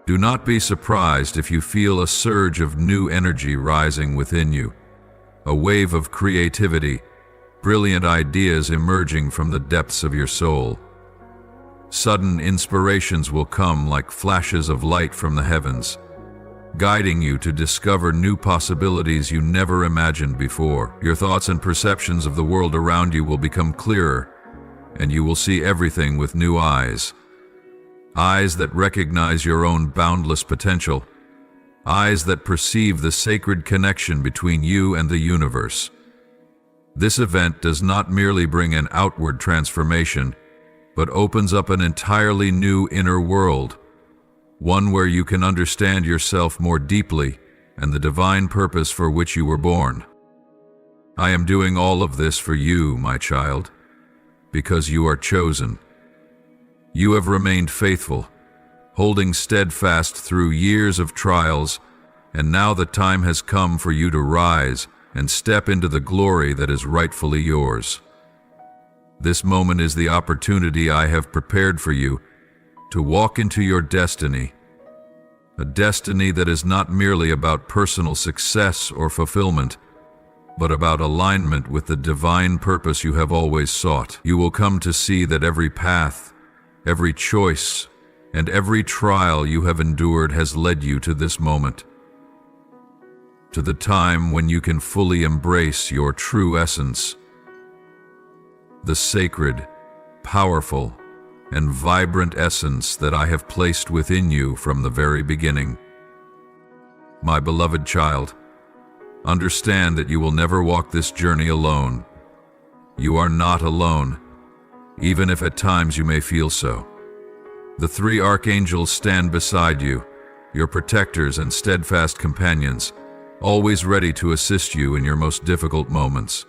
Do not be surprised if you feel a surge of new energy rising within you, a wave of creativity, brilliant ideas emerging from the depths of your soul. Sudden inspirations will come like flashes of light from the heavens, guiding you to discover new possibilities you never imagined before. Your thoughts and perceptions of the world around you will become clearer, and you will see everything with new eyes. Eyes that recognize your own boundless potential. Eyes that perceive the sacred connection between you and the universe. This event does not merely bring an outward transformation, but opens up an entirely new inner world, one where you can understand yourself more deeply and the divine purpose for which you were born. I am doing all of this for you, my child, because you are chosen. You have remained faithful, holding steadfast through years of trials, and now the time has come for you to rise and step into the glory that is rightfully yours. This moment is the opportunity I have prepared for you to walk into your destiny, a destiny that is not merely about personal success or fulfillment, but about alignment with the divine purpose you have always sought. You will come to see that every path, every choice, and every trial you have endured has led you to this moment, to the time when you can fully embrace your true essence, the sacred, powerful, and vibrant essence that I have placed within you from the very beginning. My beloved child, understand that you will never walk this journey alone. You are not alone, even if at times you may feel so. The three archangels stand beside you, your protectors and steadfast companions, always ready to assist you in your most difficult moments.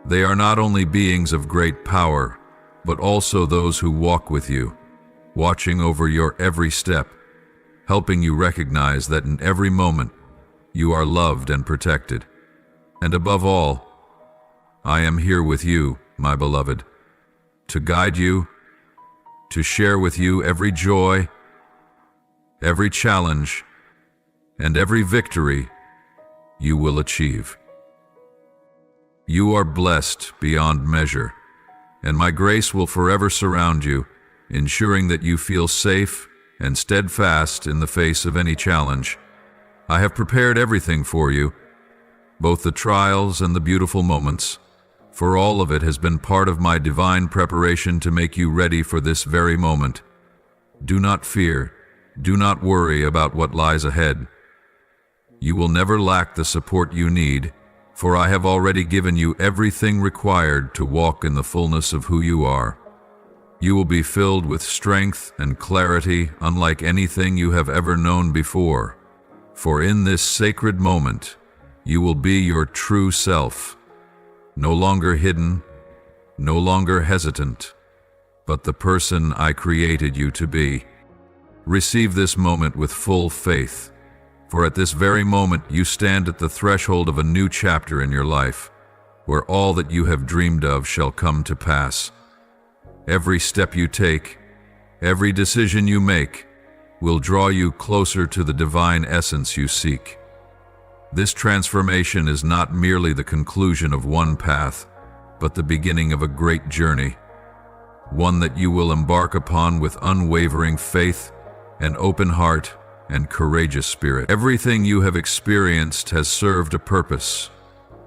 They are not only beings of great power, but also those who walk with you, watching over your every step, helping you recognize that in every moment you are loved and protected. And above all, I am here with you, my beloved, to guide you, to share with you every joy, every challenge, and every victory you will achieve. You are blessed beyond measure, and my grace will forever surround you, ensuring that you feel safe and steadfast in the face of any challenge. I have prepared everything for you, both the trials and the beautiful moments, for all of it has been part of my divine preparation to make you ready for this very moment. Do not fear, do not worry about what lies ahead. You will never lack the support you need, for I have already given you everything required to walk in the fullness of who you are. You will be filled with strength and clarity unlike anything you have ever known before, for in this sacred moment, you will be your true self, no longer hidden, no longer hesitant, but the person I created you to be. Receive this moment with full faith, for at this very moment you stand at the threshold of a new chapter in your life, where all that you have dreamed of shall come to pass. Every step you take, every decision you make, will draw you closer to the divine essence you seek. This transformation is not merely the conclusion of one path, but the beginning of a great journey, one that you will embark upon with unwavering faith, an open heart, and courageous spirit. Everything you have experienced has served a purpose,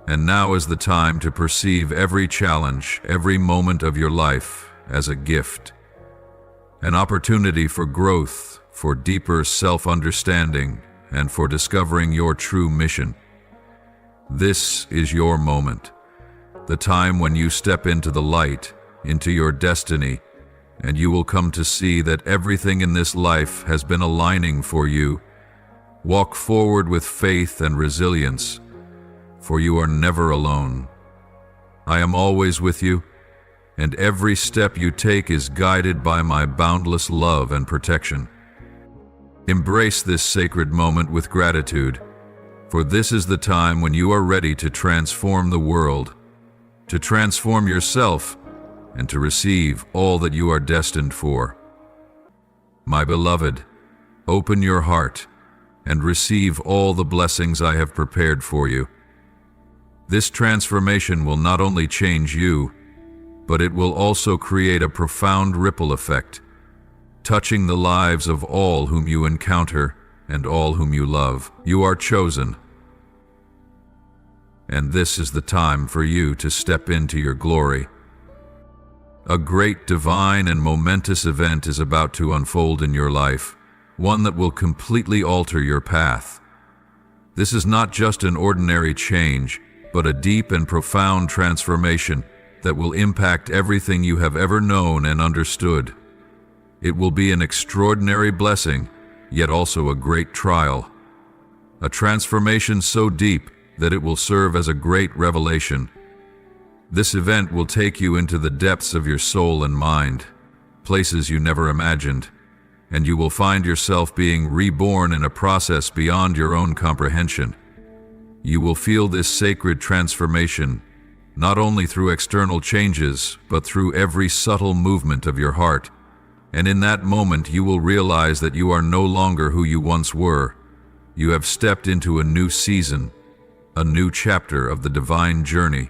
and now is the time to perceive every challenge, every moment of your life as a gift, an opportunity for growth, for deeper self-understanding, and for discovering your true mission. This is your moment, the time when you step into the light, into your destiny, and you will come to see that everything in this life has been aligning for you. Walk forward with faith and resilience, for you are never alone. I am always with you, and every step you take is guided by my boundless love and protection. Embrace this sacred moment with gratitude, for this is the time when you are ready to transform the world, to transform yourself, and to receive all that you are destined for. My beloved, open your heart and receive all the blessings I have prepared for you. This transformation will not only change you, but it will also create a profound ripple effect, touching the lives of all whom you encounter and all whom you love. You are chosen, and this is the time for you to step into your glory. A great divine and momentous event is about to unfold in your life, one that will completely alter your path. This is not just an ordinary change, but a deep and profound transformation that will impact everything you have ever known and understood. It will be an extraordinary blessing, yet also a great trial. A transformation so deep that it will serve as a great revelation. This event will take you into the depths of your soul and mind, places you never imagined, and you will find yourself being reborn in a process beyond your own comprehension. You will feel this sacred transformation, not only through external changes, but through every subtle movement of your heart. And in that moment you will realize that you are no longer who you once were. You have stepped into a new season, a new chapter of the divine journey,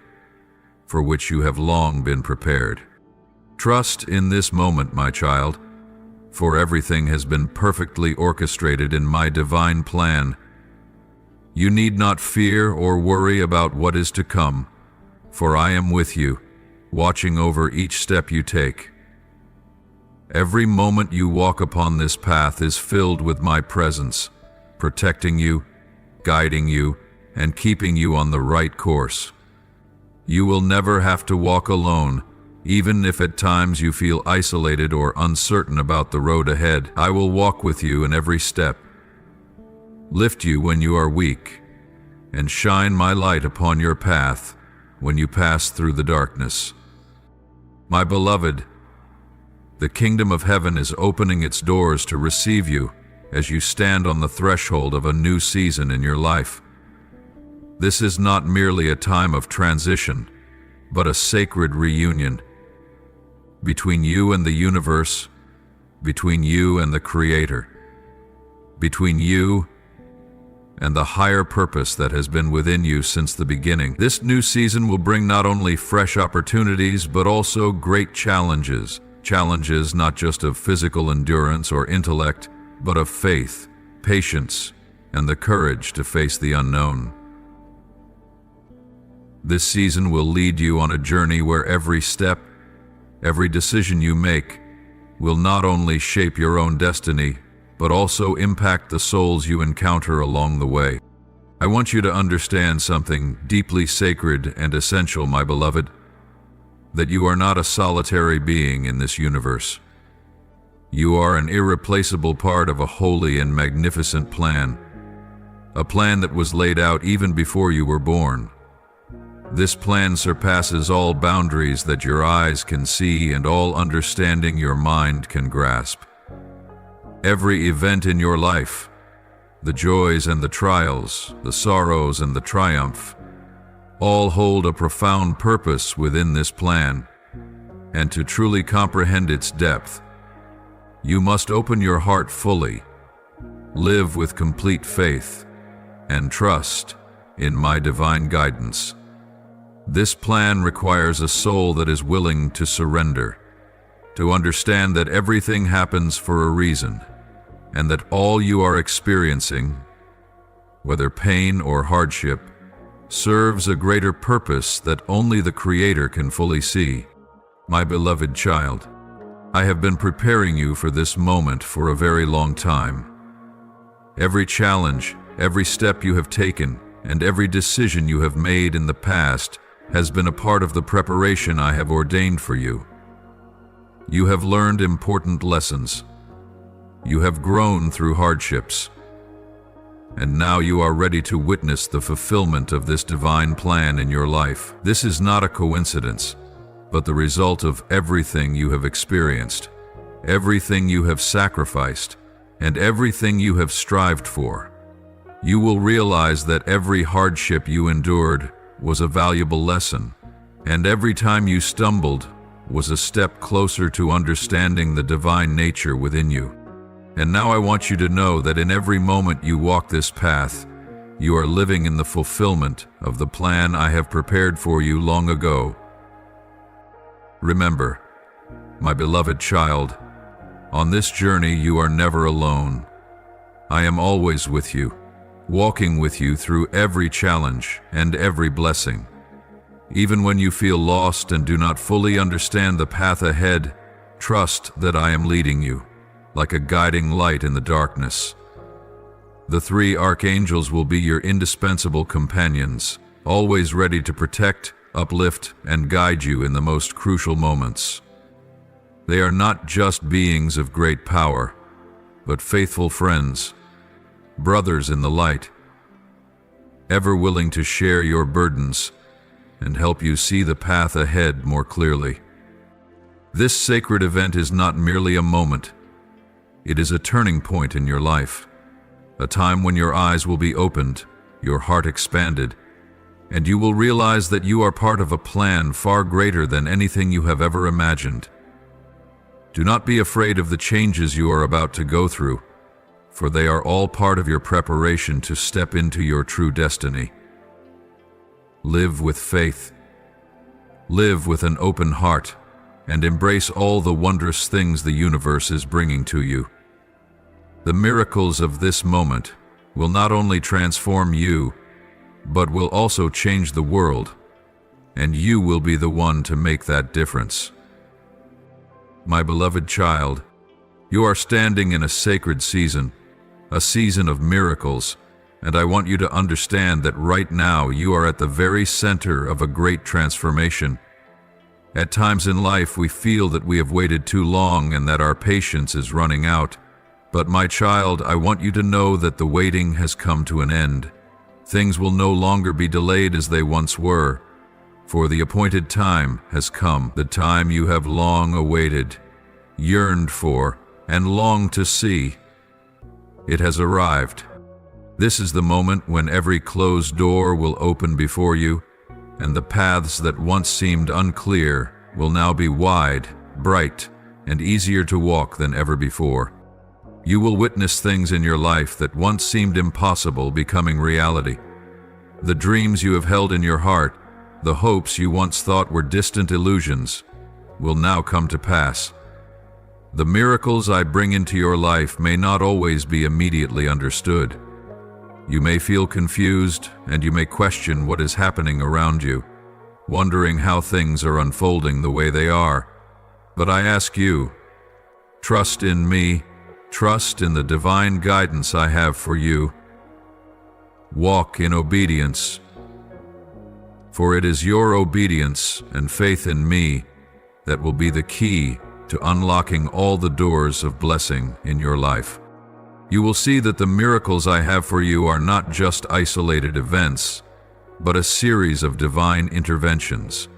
for which you have long been prepared. Trust in this moment, my child, for everything has been perfectly orchestrated in my divine plan. You need not fear or worry about what is to come, for I am with you, watching over each step you take. Every moment you walk upon this path is filled with my presence, protecting you, guiding you, and keeping you on the right course. You will never have to walk alone, even if at times you feel isolated or uncertain about the road ahead. I will walk with you in every step, lift you when you are weak, and shine my light upon your path when you pass through the darkness. My beloved, the kingdom of heaven is opening its doors to receive you as you stand on the threshold of a new season in your life. This is not merely a time of transition, but a sacred reunion. between you and the universe, between you and the Creator, between you and the higher purpose that has been within you since the beginning. This new season will bring not only fresh opportunities, but also great challenges. Challenges not just of physical endurance or intellect, but of faith, patience, and the courage to face the unknown. This season will lead you on a journey where every step, every decision you make, will not only shape your own destiny, but also impact the souls you encounter along the way. I want you to understand something deeply sacred and essential, my beloved, that you are not a solitary being in this universe. You are an irreplaceable part of a holy and magnificent plan, a plan that was laid out even before you were born. This plan surpasses all boundaries that your eyes can see and all understanding your mind can grasp. Every event in your life, the joys and the trials, the sorrows and the triumph, all hold a profound purpose within this plan, and to truly comprehend its depth, you must open your heart fully, live with complete faith, and trust in my divine guidance. This plan requires a soul that is willing to surrender, to understand that everything happens for a reason, and that all you are experiencing, whether pain or hardship, serves a greater purpose that only the Creator can fully see. My beloved child, I have been preparing you for this moment for a very long time. Every challenge, every step you have taken, and every decision you have made in the past has been a part of the preparation I have ordained for you. You have learned important lessons. You have grown through hardships. And now you are ready to witness the fulfillment of this divine plan in your life. This is not a coincidence, but the result of everything you have experienced, everything you have sacrificed, and everything you have strived for. You will realize that every hardship you endured was a valuable lesson, and every time you stumbled was a step closer to understanding the divine nature within you. And now I want you to know that in every moment you walk this path, you are living in the fulfillment of the plan I have prepared for you long ago. Remember, my beloved child, on this journey you are never alone. I am always with you, walking with you through every challenge and every blessing. Even when you feel lost and do not fully understand the path ahead, trust that I am leading you, like a guiding light in the darkness. The three archangels will be your indispensable companions, always ready to protect, uplift, and guide you in the most crucial moments. They are not just beings of great power, but faithful friends, brothers in the light, ever willing to share your burdens and help you see the path ahead more clearly. This sacred event is not merely a moment. It is a turning point in your life, a time when your eyes will be opened, your heart expanded, and you will realize that you are part of a plan far greater than anything you have ever imagined. Do not be afraid of the changes you are about to go through, for they are all part of your preparation to step into your true destiny. Live with faith. Live with an open heart, and embrace all the wondrous things the universe is bringing to you. The miracles of this moment will not only transform you, but will also change the world, and you will be the one to make that difference. My beloved child, you are standing in a sacred season, a season of miracles, and I want you to understand that right now you are at the very center of a great transformation. At times in life we feel that we have waited too long and that our patience is running out. But my child, I want you to know that the waiting has come to an end. Things will no longer be delayed as they once were, for the appointed time has come, the time you have long awaited, yearned for, and longed to see. It has arrived. This is the moment when every closed door will open before you, and the paths that once seemed unclear will now be wide, bright, and easier to walk than ever before. You will witness things in your life that once seemed impossible becoming reality. The dreams you have held in your heart, the hopes you once thought were distant illusions, will now come to pass. The miracles I bring into your life may not always be immediately understood. You may feel confused, and you may question what is happening around you, wondering how things are unfolding the way they are. But I ask you, trust in me, trust in the divine guidance I have for you. Walk in obedience, for it is your obedience and faith in me that will be the key to unlocking all the doors of blessing in your life. You will see that the miracles I have for you are not just isolated events, but a series of divine interventions,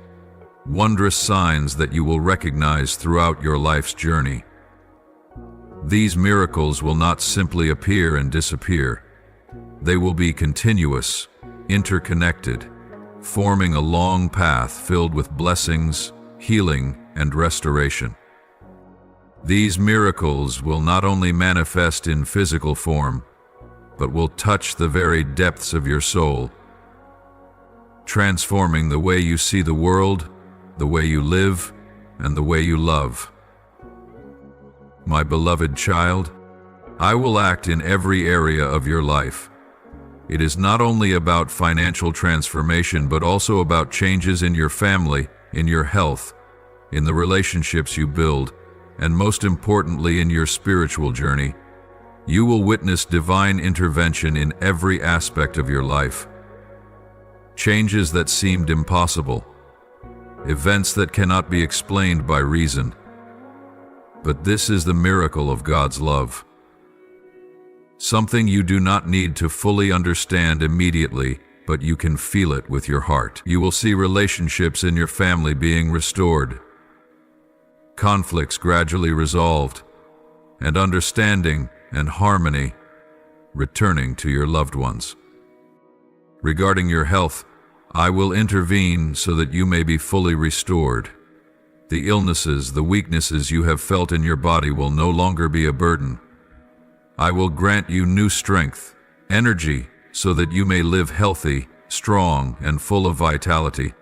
wondrous signs that you will recognize throughout your life's journey. These miracles will not simply appear and disappear. They will be continuous, interconnected, forming a long path filled with blessings, healing, and restoration. These miracles will not only manifest in physical form, but will touch the very depths of your soul, transforming the way you see the world, the way you live, and the way you love. My beloved child, I will act in every area of your life. It is not only about financial transformation, but also about changes in your family, in your health, in the relationships you build, and most importantly, in your spiritual journey. You will witness divine intervention in every aspect of your life. Changes that seemed impossible, events that cannot be explained by reason. But this is the miracle of God's love. Something you do not need to fully understand immediately, but you can feel it with your heart. You will see relationships in your family being restored, conflicts gradually resolved, and understanding and harmony returning to your loved ones. Regarding your health, I will intervene so that you may be fully restored. The illnesses, the weaknesses you have felt in your body will no longer be a burden. I will grant you new strength, energy, so that you may live healthy, strong, and full of vitality.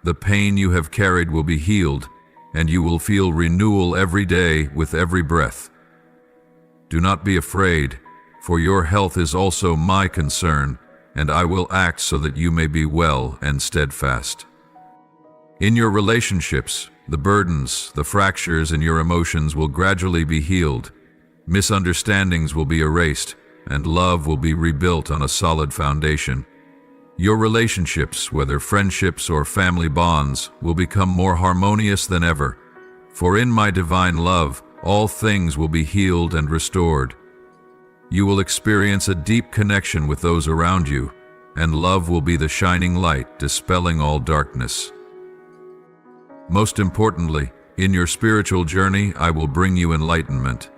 The pain you have carried will be healed, and you will feel renewal every day with every breath. Do not be afraid, for your health is also my concern, and I will act so that you may be well and steadfast. In your relationships, the burdens, the fractures in your emotions will gradually be healed. Misunderstandings will be erased, and love will be rebuilt on a solid foundation. Your relationships, whether friendships or family bonds, will become more harmonious than ever. For in my divine love, all things will be healed and restored. You will experience a deep connection with those around you, and love will be the shining light dispelling all darkness. Most importantly, in your spiritual journey, I will bring you enlightenment.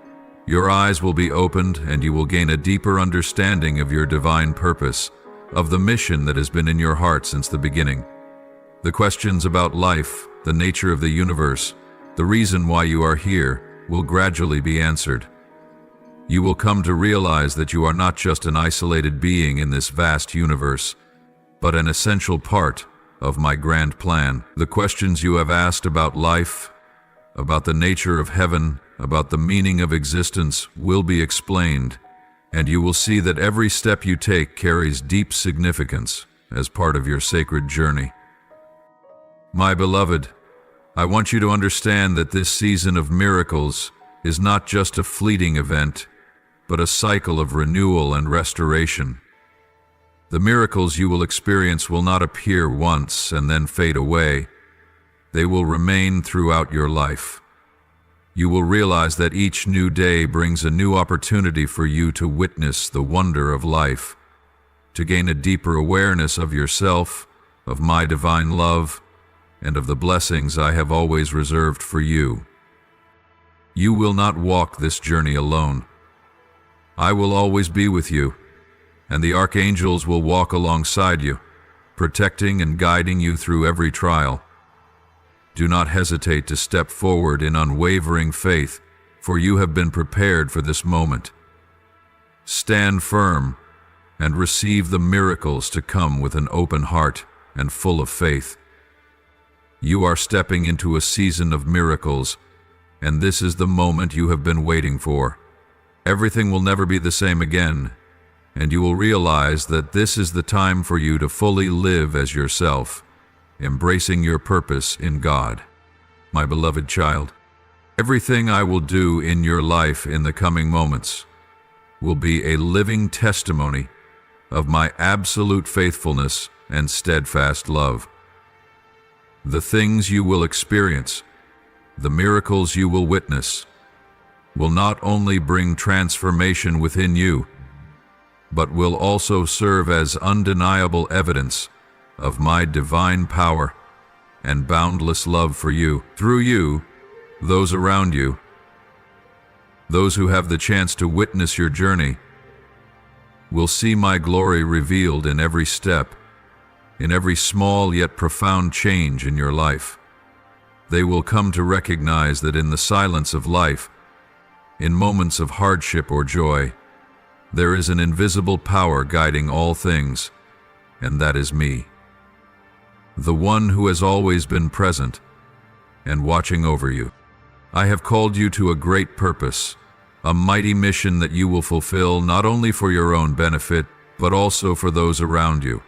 Your eyes will be opened, and you will gain a deeper understanding of your divine purpose, of the mission that has been in your heart since the beginning. The questions about life, the nature of the universe, the reason why you are here, will gradually be answered. You will come to realize that you are not just an isolated being in this vast universe, but an essential part of my grand plan. The questions you have asked about life, about the nature of heaven, about the meaning of existence will be explained, and you will see that every step you take carries deep significance as part of your sacred journey. My beloved, I want you to understand that this season of miracles is not just a fleeting event, but a cycle of renewal and restoration. The miracles you will experience will not appear once and then fade away. They will remain throughout your life. You will realize that each new day brings a new opportunity for you to witness the wonder of life, to gain a deeper awareness of yourself, of my divine love, and of the blessings I have always reserved for you. You will not walk this journey alone. I will always be with you, and the archangels will walk alongside you, protecting and guiding you through every trial. Do not hesitate to step forward in unwavering faith, for you have been prepared for this moment. Stand firm and receive the miracles to come with an open heart and full of faith. You are stepping into a season of miracles, and this is the moment you have been waiting for. Everything will never be the same again, and you will realize that this is the time for you to fully live as yourself, embracing your purpose in God. My beloved child, everything I will do in your life in the coming moments will be a living testimony of my absolute faithfulness and steadfast love. The things you will experience, the miracles you will witness, will not only bring transformation within you, but will also serve as undeniable evidence of my divine power and boundless love for you. Through you, those around you, those who have the chance to witness your journey, will see my glory revealed in every step, in every small yet profound change in your life. They will come to recognize that in the silence of life, in moments of hardship or joy, there is an invisible power guiding all things, and that is me, the one who has always been present and watching over you. I have called you to a great purpose, a mighty mission that you will fulfill not only for your own benefit, but also for those around you.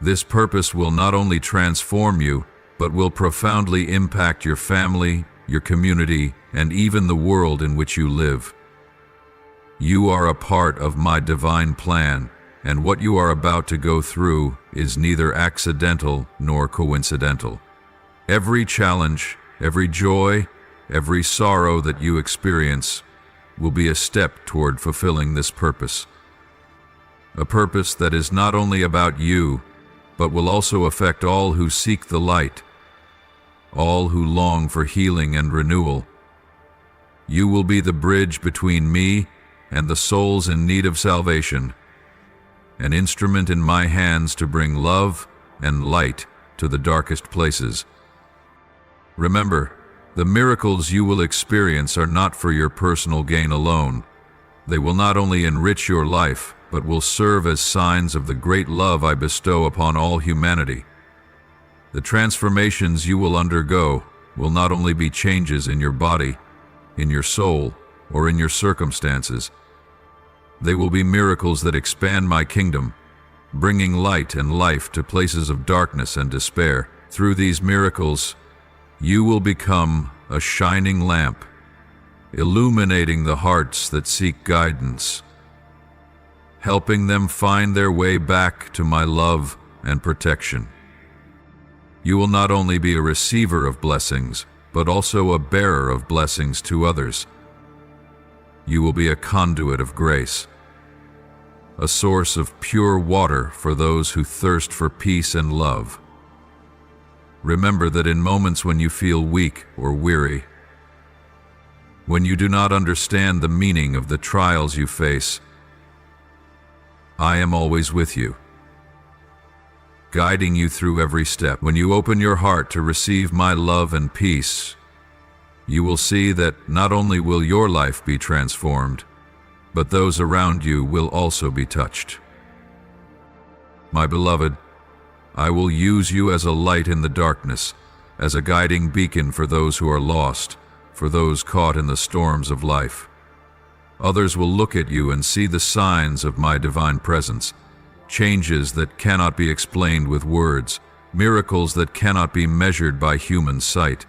This purpose will not only transform you, but will profoundly impact your family, your community, and even the world in which you live. You are a part of my divine plan, and what you are about to go through is neither accidental nor coincidental. Every challenge, every joy, every sorrow that you experience will be a step toward fulfilling this purpose. A purpose that is not only about you, but will also affect all who seek the light, all who long for healing and renewal. You will be the bridge between me and the souls in need of salvation, an instrument in my hands to bring love and light to the darkest places. Remember, the miracles you will experience are not for your personal gain alone. They will not only enrich your life, but will serve as signs of the great love I bestow upon all humanity. The transformations you will undergo will not only be changes in your body, in your soul, or in your circumstances. They will be miracles that expand my kingdom, bringing light and life to places of darkness and despair. Through these miracles, you will become a shining lamp, illuminating the hearts that seek guidance, helping them find their way back to my love and protection. You will not only be a receiver of blessings, but also a bearer of blessings to others. You will be a conduit of grace, a source of pure water for those who thirst for peace and love. Remember that in moments when you feel weak or weary, when you do not understand the meaning of the trials you face, I am always with you, guiding you through every step. When you open your heart to receive my love and peace, you will see that not only will your life be transformed, but those around you will also be touched. My beloved, I will use you as a light in the darkness, as a guiding beacon for those who are lost, for those caught in the storms of life. Others will look at you and see the signs of my divine presence, changes that cannot be explained with words, miracles that cannot be measured by human sight.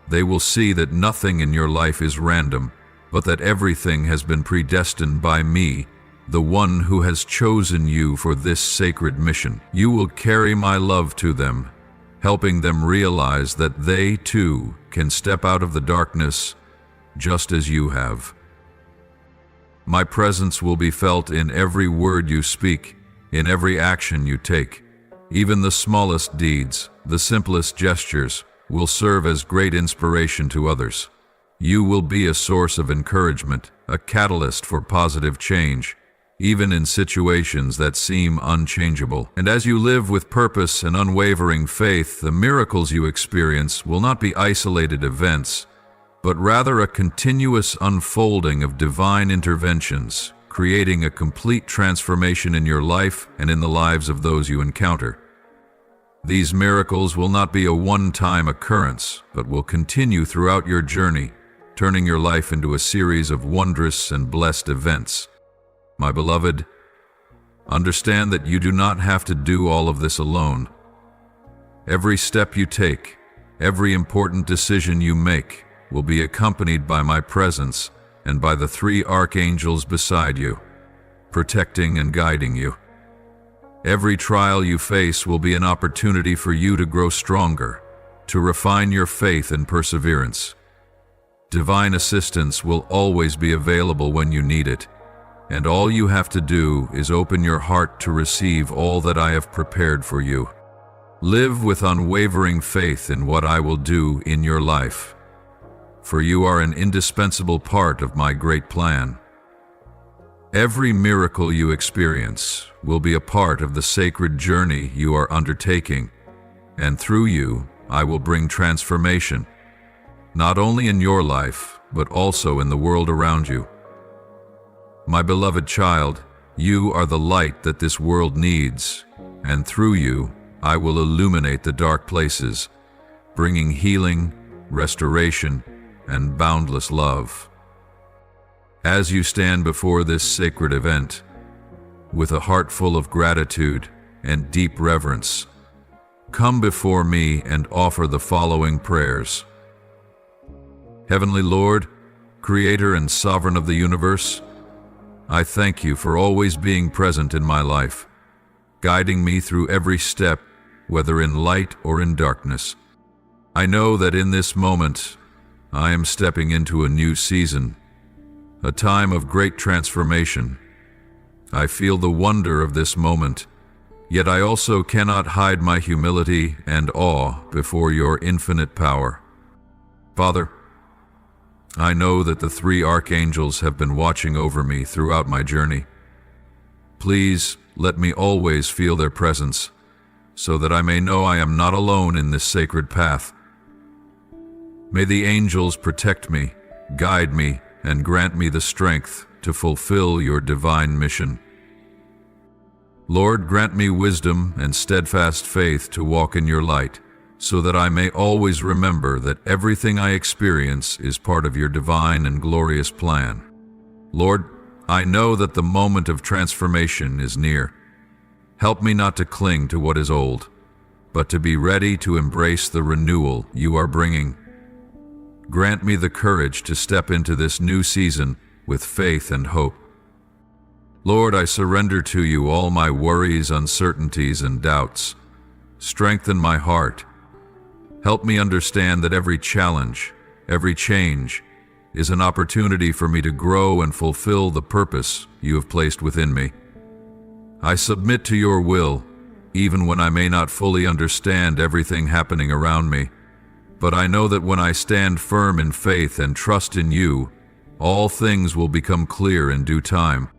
They will see that nothing in your life is random, but that everything has been predestined by me, the one who has chosen you for this sacred mission. You will carry my love to them, helping them realize that they too can step out of the darkness just as you have. My presence will be felt in every word you speak, in every action you take. Even the smallest deeds, the simplest gestures, will serve as great inspiration to others. You will be a source of encouragement, a catalyst for positive change, even in situations that seem unchangeable. And as you live with purpose and unwavering faith, the miracles you experience will not be isolated events, but rather a continuous unfolding of divine interventions, creating a complete transformation in your life and in the lives of those you encounter. These miracles will not be a one-time occurrence, but will continue throughout your journey, turning your life into a series of wondrous and blessed events. My beloved, understand that you do not have to do all of this alone. Every step you take, every important decision you make, will be accompanied by my presence and by the 3 archangels beside you, protecting and guiding you. Every trial you face will be an opportunity for you to grow stronger, to refine your faith and perseverance. Divine assistance will always be available when you need it, and all you have to do is open your heart to receive all that I have prepared for you. Live with unwavering faith in what I will do in your life, for you are an indispensable part of my great plan. Every miracle you experience will be a part of the sacred journey you are undertaking, and through you, I will bring transformation, not only in your life, but also in the world around you. My beloved child, you are the light that this world needs, and through you, I will illuminate the dark places, bringing healing, restoration, and boundless love. As you stand before this sacred event, with a heart full of gratitude and deep reverence, come before me and offer the following prayers. Heavenly Lord, Creator and Sovereign of the universe, I thank you for always being present in my life, guiding me through every step, whether in light or in darkness. I know that in this moment, I am stepping into a new season, a time of great transformation. I feel the wonder of this moment, yet I also cannot hide my humility and awe before your infinite power. Father, I know that the 3 archangels have been watching over me throughout my journey. Please let me always feel their presence, so that I may know I am not alone in this sacred path. May the angels protect me, guide me, and grant me the strength to fulfill your divine mission. Lord, grant me wisdom and steadfast faith to walk in your light, so that I may always remember that everything I experience is part of your divine and glorious plan. Lord, I know that the moment of transformation is near. Help me not to cling to what is old, but to be ready to embrace the renewal you are bringing. Grant me the courage to step into this new season with faith and hope. Lord, I surrender to you all my worries, uncertainties, and doubts. Strengthen my heart. Help me understand that every challenge, every change, is an opportunity for me to grow and fulfill the purpose you have placed within me. I submit to your will, even when I may not fully understand everything happening around me. But I know that when I stand firm in faith and trust in you, all things will become clear in due time.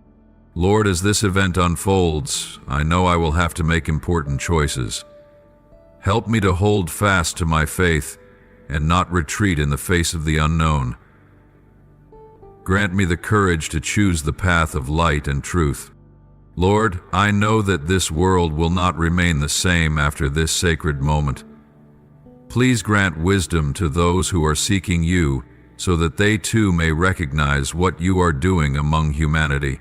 Lord, as this event unfolds, I know I will have to make important choices. Help me to hold fast to my faith and not retreat in the face of the unknown. Grant me the courage to choose the path of light and truth. Lord, I know that this world will not remain the same after this sacred moment. Please grant wisdom to those who are seeking you, so that they too may recognize what you are doing among humanity.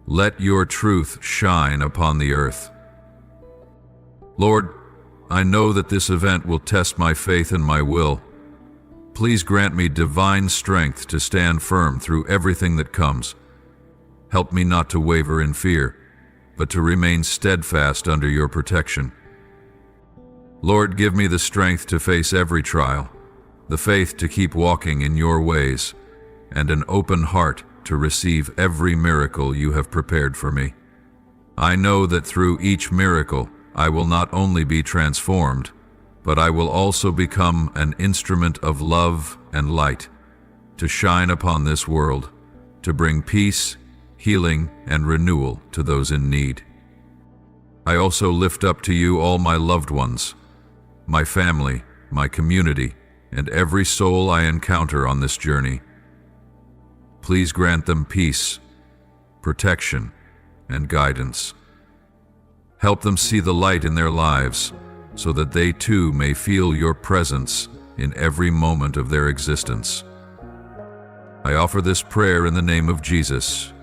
Let your truth shine upon the earth. Lord, I know that this event will test my faith and my will. Please grant me divine strength to stand firm through everything that comes. Help me not to waver in fear, but to remain steadfast under your protection. Lord, give me the strength to face every trial, the faith to keep walking in your ways, and an open heart to receive every miracle you have prepared for me. I know that through each miracle, I will not only be transformed, but I will also become an instrument of love and light, to shine upon this world, to bring peace, healing, and renewal to those in need. I also lift up to you all my loved ones, my family, my community, and every soul I encounter on this journey. Please grant them peace, protection, and guidance. Help them see the light in their lives so that they too may feel your presence in every moment of their existence. I offer this prayer in the name of Jesus.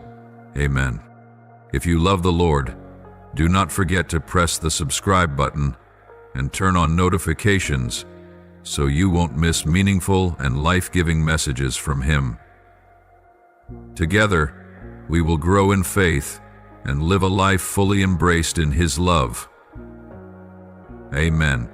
Amen. If you love the Lord, do not forget to press the subscribe button and turn on notifications so you won't miss meaningful and life-giving messages from Him. Together, we will grow in faith and live a life fully embraced in His love. Amen.